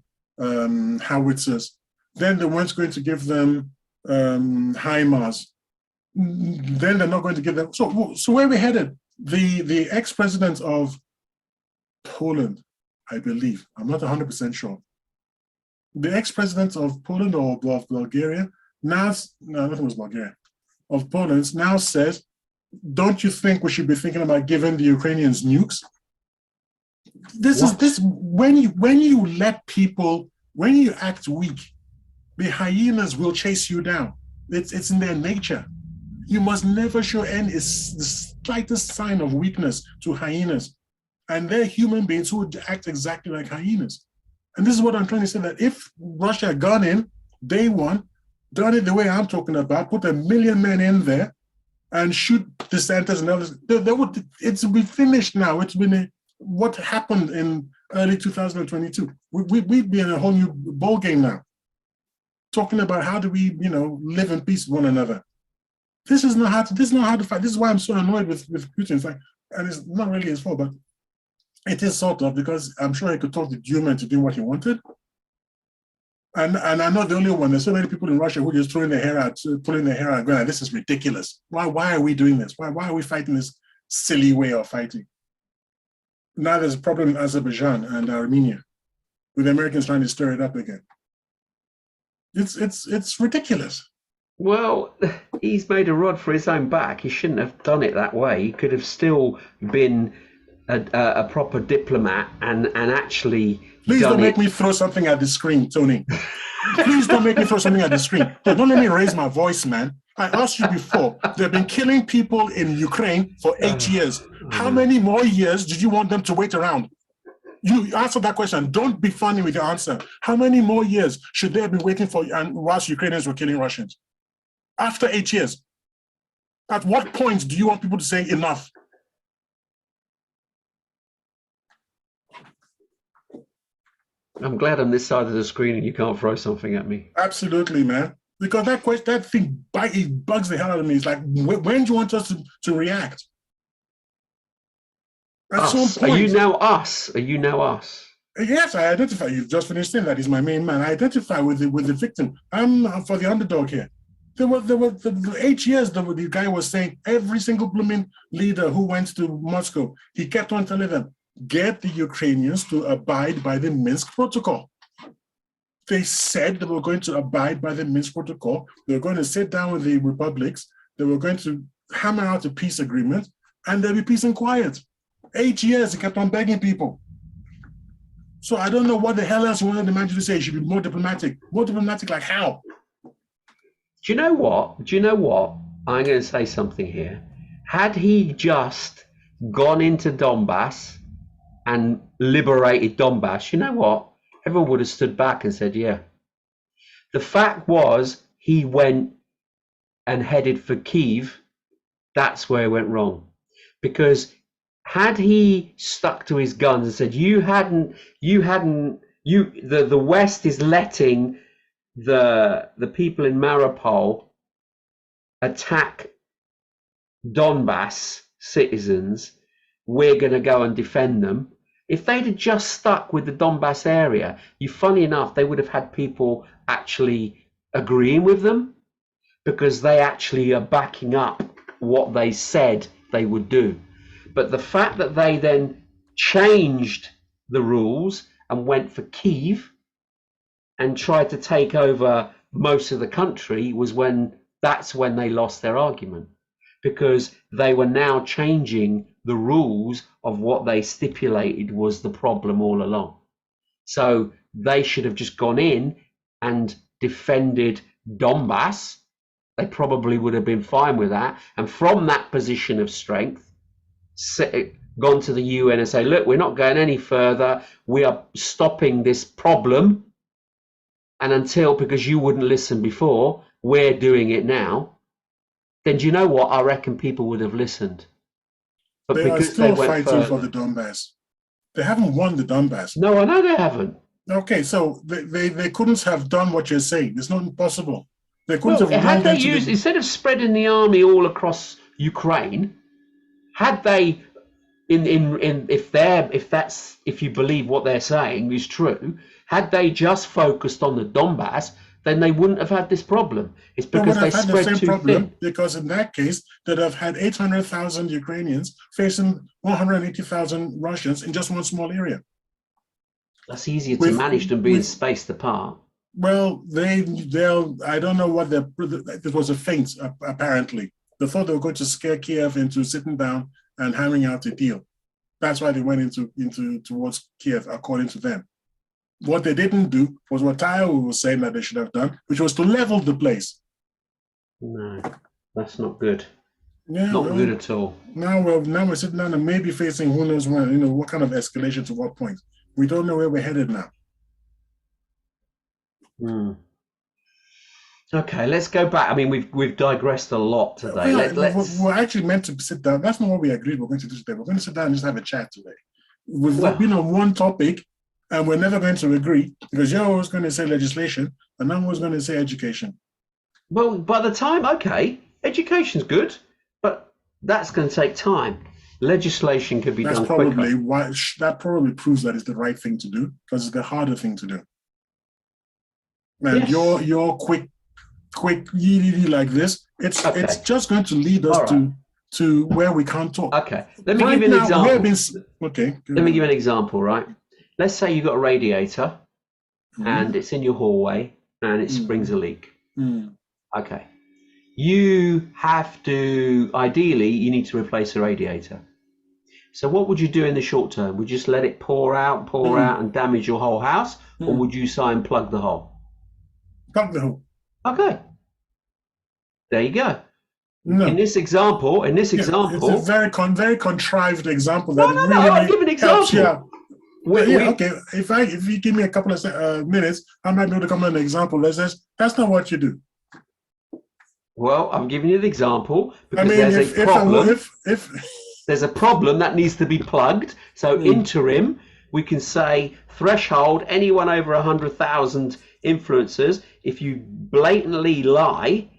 howitzers. Then they weren't going to give them HIMARS. Then they're not going to give them. So where are we headed? The ex-president of Poland, I believe, I'm not 100% sure. The ex-president of Poland or of Bulgaria now, no, I think it was Bulgaria, of Poland now says, don't you think we should be thinking about giving the Ukrainians nukes? When you let people, when you act weak, the hyenas will chase you down. It's in their nature. You must never show the slightest sign of weakness to hyenas. And they're human beings who would act exactly like hyenas. And this is what I'm trying to say, that if Russia had gone in, day one, done it the way I'm talking about, put 1 million men in there, and shoot dissenters and others, it's be finished now. It's been what happened in early 2022. We'd be in a whole new ball game now, talking about how do we, live in peace with one another. This is not how to fight. This is why I'm so annoyed with Putin. It's like, and it's not really his fault, but it is sort of, because I'm sure he could talk the Duke into doing what he wanted. And I'm not the only one. There's so many people in Russia who are just throwing their hair out, pulling their hair out, going, this is ridiculous. Why are we doing this? Why are we fighting this silly way of fighting? Now there's a problem in Azerbaijan and Armenia, with the Americans trying to stir it up again. It's ridiculous. Well, he's made a rod for his own back. He shouldn't have done it that way. He could have still been a proper diplomat and actually. Please don't make me throw something at the screen, Tony. Please don't make me throw something at the screen. Don't let me raise my voice, man. I asked you before, they've been killing people in Ukraine for 8 years. How many more years did you want them to wait around? You answer that question. Don't be funny with your answer. How many more years should they have been waiting for, and whilst Ukrainians were killing Russians? After 8 years. At what point do you want people to say enough? I'm glad I'm this side of the screen and you can't throw something at me. Absolutely, man. Because that thing bugs the hell out of me. It's like, when do you want us to react? At some point. Are you now us? Are you now us? Yes, I identify. You've just finished saying that he's my main man. I identify with the victim. I'm for the underdog here. There were the 8 years the guy was saying, every single blooming leader who went to Moscow, he kept on telling them, get the Ukrainians to abide by the Minsk Protocol. They said they were going to abide by the Minsk Protocol. They were going to sit down with the republics. They were going to hammer out a peace agreement, and there'll be peace and quiet. 8 years, he kept on begging people. So I don't know what the hell else you wanted the man to say. He should be more diplomatic. More diplomatic, like how? Do you know what? I'm going to say something here. Had he just gone into Donbass and liberated Donbass, you know what? Everyone would have stood back and said, yeah. The fact was, he went and headed for Kyiv. That's where it went wrong. Because had he stuck to his guns and said, the West is letting the people in Mariupol attack Donbass citizens, we're going to go and defend them. If they'd have just stuck with the Donbass area, funny enough, they would have had people actually agreeing with them, because they actually are backing up what they said they would do. But the fact that they then changed the rules and went for Kyiv and tried to take over most of the country that's when they lost their argument, because they were now changing the rules of what they stipulated was the problem all along. So they should have just gone in and defended Donbass. They probably would have been fine with that. And from that position of strength, gone to the UN and say, look, we're not going any further. We are stopping this problem. And because you wouldn't listen before, we're doing it now. Then do you know what? I reckon people would have listened. But they are still fighting for the Donbass. They haven't won the Donbass. No, I know they haven't. Okay, so they couldn't have done what you're saying. It's not impossible. They couldn't have had they used, instead of spreading the army all across Ukraine, had they if you believe what they're saying is true, had they just focused on the Donbass, then they wouldn't have had this problem. It's because they spread too thin. Because in that case, they'd have had 800,000 Ukrainians facing 180,000 Russians in just one small area. That's easier to manage than being spaced apart. Well, I don't know what it was a feint, apparently. They thought they were going to scare Kiev into sitting down and hammering out a deal. That's why they went towards Kiev, according to them. What they didn't do was what Tayo was saying that they should have done, which was to level the place. No, that's not good. Yeah, not good at all. Now we're sitting down and maybe facing who knows when, what kind of escalation to what point. We don't know where we're headed now. Okay, let's go back. I mean, we've digressed a lot today. Let's We're actually meant to sit down. That's not what we agreed we're going to do today. We're going to sit down and just have a chat today. We've well, been on one topic and we're never going to agree because you're always going to say legislation and I'm always going to say education. well, by the time, okay, education's good, but that's going to take time. Legislation can be That's done probably quicker. why that probably proves that it's the right thing to do because it's the harder thing to do. And Yes. your quick like this, it's Okay. just going to lead us All right. to where we can't talk. Okay. Let me give Right you an now, we've example. been okay. Let me give you an example, right? Let's say you've got a radiator and Mm, it's in your hallway and it springs mm, a leak. mm, Okay. You have to, ideally, you need to replace the radiator. So what would you do in the short term? Would you just let it pour mm, out and damage your whole house? Or mm. would you try and plug the hole? Plug the hole. Okay, there you go. In No, this example, yeah, it's a no, very contrived example no, that it no, I'll really give an helps you example. out. Yeah, We okay. If you give me a couple of minutes, I might be able to come up with an example that says that's not what you do. well, I'm giving you the example I because mean, there's a problem. if There's a problem that needs to be plugged. So mm, interim, we can say threshold, anyone over 100,000 influencers. If you blatantly lie,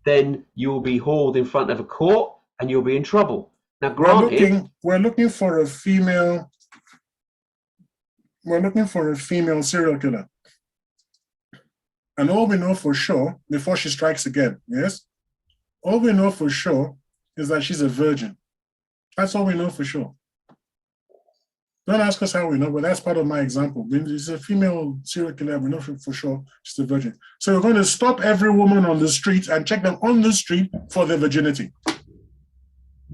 then you'll be hauled in front of a court and you'll be in trouble. Now, granted, we're looking for a female serial killer, and all we know for sure before she strikes again, yes, all we know for sure is that she's a virgin. That's all we know for sure. Don't ask us how we know, but that's part of my example. It's a female serial killer. We know for sure she's a virgin. So we're going to stop every woman on the street and check them on the street for their virginity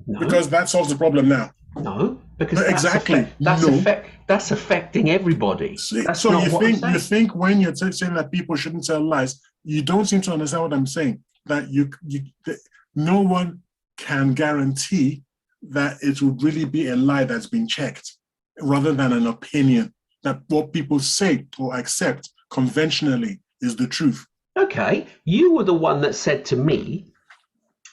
no, because that solves the problem now. no, because But exactly, no. that's affecting everybody. That's So not what I'm you saying. think when you're saying that people shouldn't tell lies, you don't seem to understand what I'm saying. That no one can guarantee that it will really be a lie that's been checked, rather than an opinion that what people say or accept conventionally is the truth. Okay, you were the one that said to me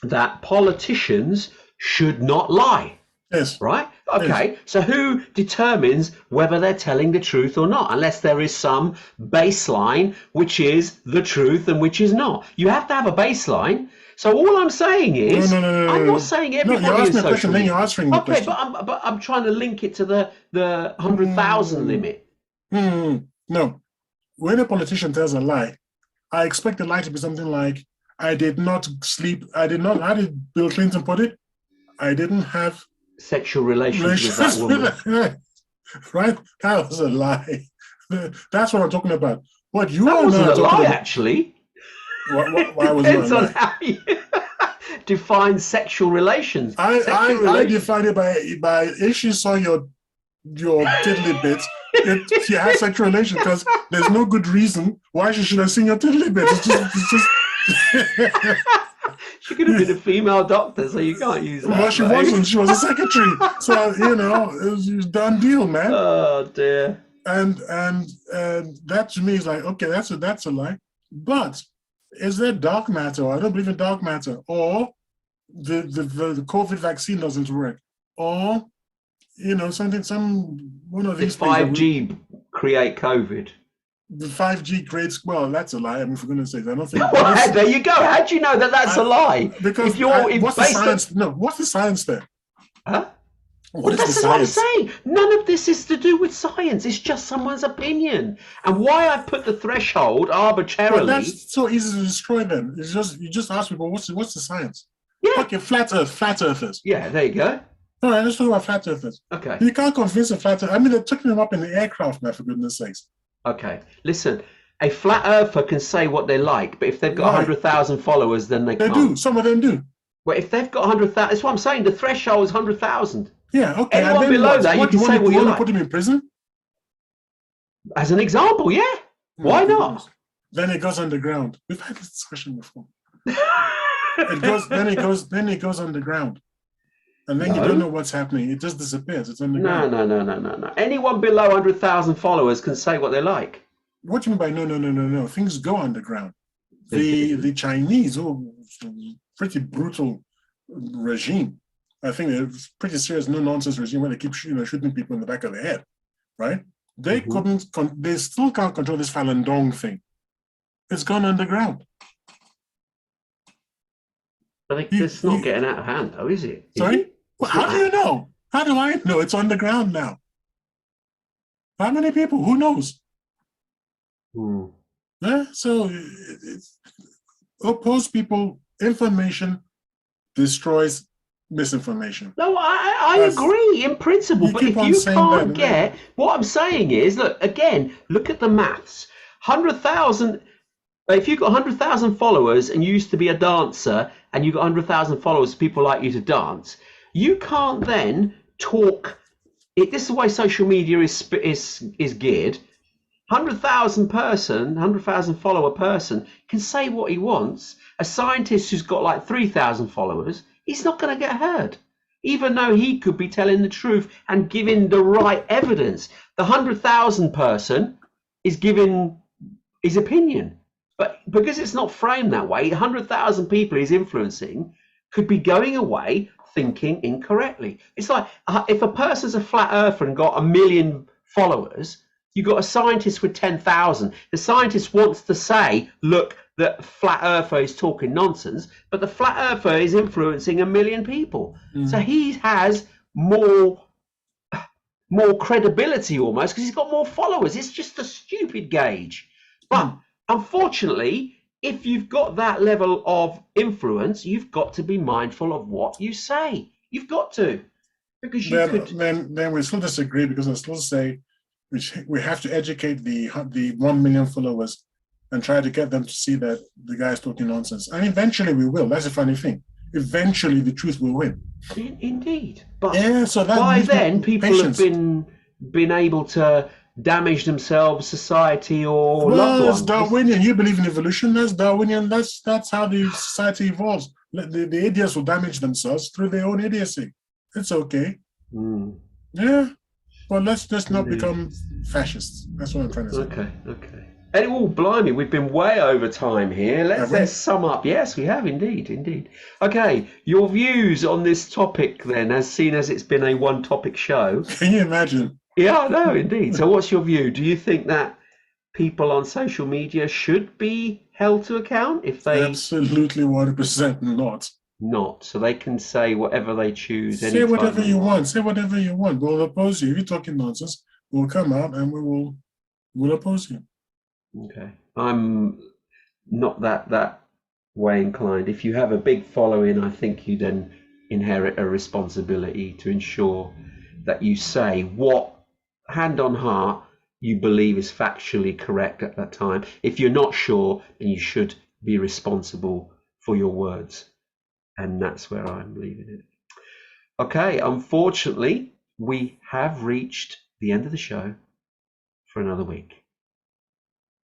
that politicians should not lie. Yes, Right? yes. Okay, so who determines whether they're telling the truth or not? Unless there is some baseline which is the truth and which is not. You have to have a baseline. So all I'm saying No, is, no, no, no, I'm no, not no. saying No, you everybody asked in me a question, social then you're media. answering the Okay, question. but I'm trying to link it to the 100,000 Hmm, limit. no. When a politician tells a lie, I expect the lie to be something like, I did not sleep. I did not, how did Bill Clinton put it? I didn't have Sexual relations with that relations woman. with her. Right? That was a lie. That's what I'm talking about. What you That are wasn't now a talking lie, about, actually. It why was not a depends on lie? how you define sexual relations. Sexual I relations. define it by if she saw your tiddly bits, she has sexual relations because there's no good reason why she should have seen your tiddly bits. It's just She could have been a female doctor, so you can't use well, that, she mate. wasn't. She was a secretary. So, it was a done deal, man. Oh dear. And that to me is like, okay, that's a lie. But is there dark matter? I don't believe in dark matter. Or the COVID vaccine doesn't work. Or, one of Did these things that 5G create COVID? the 5G creates, well, that's a lie. I mean, for goodness sakes, I don't think, I don't, Well, there you go. How do you know that that's a lie? If because you're if what's the based on, science? No, what's the science there? huh? What Well, is the this is what I'm science? saying. None of this is to do with science. It's just someone's opinion. And why I put the threshold But arbitrarily. that's so easy to destroy then. It's just, you just ask people, what's the science? Yeah, Okay, flat earthers. yeah. There you go. All right, let's talk about flat earthers. Okay, You can't convince a flat earther. I mean, they're taking them up in the aircraft now, for goodness sakes. okay. Listen, a flat earther can say what they like, but if they've got Why? 100,000 followers, then they They can't. do. Some of them do. Well, if they've got 100,000, that's what I'm saying. The threshold is 100,000. Yeah, okay. And Anyone then below what? that, you What can you want say to what you you want to like. put him in prison? As an example, yeah. Oh, Why goodness. not? Then it goes underground. We've had this discussion before. Then it goes underground. And then you don't No, know what's happening. It just disappears. It's no, underground. no, no, no, no, no. Anyone below 100,000 followers can say what they like. What do you mean by no, no, no, no, no? Things go underground. The Chinese, oh, pretty brutal regime. I think it's pretty serious, no nonsense regime where they keep shooting people in the back of the head, right? They they still can't control this Falun Gong thing. It's gone underground. I think it's not getting out of hand, though, is it? Sorry? Well, how do you know? How do I know? It's underground now. How many people? Who knows? Yeah, so oppose people, information destroys misinformation. No, I agree in principle, but if you can't get, what I'm saying is, look, again, look at the maths. 100,000, if you've got 100,000 followers and you used to be a dancer and you've got 100,000 followers, people like you to dance, you can't then talk, this is the way social media is geared. 100,000 follower person can say what he wants. A scientist who's got like 3,000 followers, he's not going to get heard, even though he could be telling the truth and giving the right evidence. The 100,000 person is giving his opinion, but because it's not framed that way, 100,000 people he's influencing could be going away thinking incorrectly. It's like if a person's a flat earther and got 1 million followers, you've got a scientist with 10,000. The scientist wants to say, look, the flat earther is talking nonsense, but the flat earther is influencing 1 million people. So he has more credibility almost because he's got more followers. It's just a stupid gauge. But unfortunately, if you've got that level of influence, you've got to be mindful of what you say. You've got to. Because you then we still disagree, because I still say we have to educate the 1 million followers and try to get them to see that the guy is talking nonsense. And eventually we will. That's the funny thing. Eventually the truth will win. Indeed. But yeah, so that by then people have been able to damage themselves, society, or loved ones. It's Darwinian. You believe in evolution? That's Darwinian. That's how the society evolves. The idiots will damage themselves through their own idiocy. It's okay. Yeah. Well, let's not become fascists. That's what I'm trying to say. Okay. Oh, blimey, we've been way over time here. Let's sum up. Yes, we have indeed. Okay, your views on this topic then, as seen as it's been a one-topic show. Can you imagine? Yeah, I know, indeed. So what's your view? Do you think that people on social media should be held to account if they... Absolutely 100% not. Not. So they can say whatever they choose. Say whatever you want. Say whatever you want. We'll oppose you. If you're talking nonsense, we'll come out and we'll oppose you. Okay. I'm not that way inclined. If you have a big following, I think you then inherit a responsibility to ensure that you say what, hand on heart, you believe is factually correct at that time. If you're not sure, then you should be responsible for your words. And that's where I'm leaving it. Okay, unfortunately, we have reached the end of the show for another week.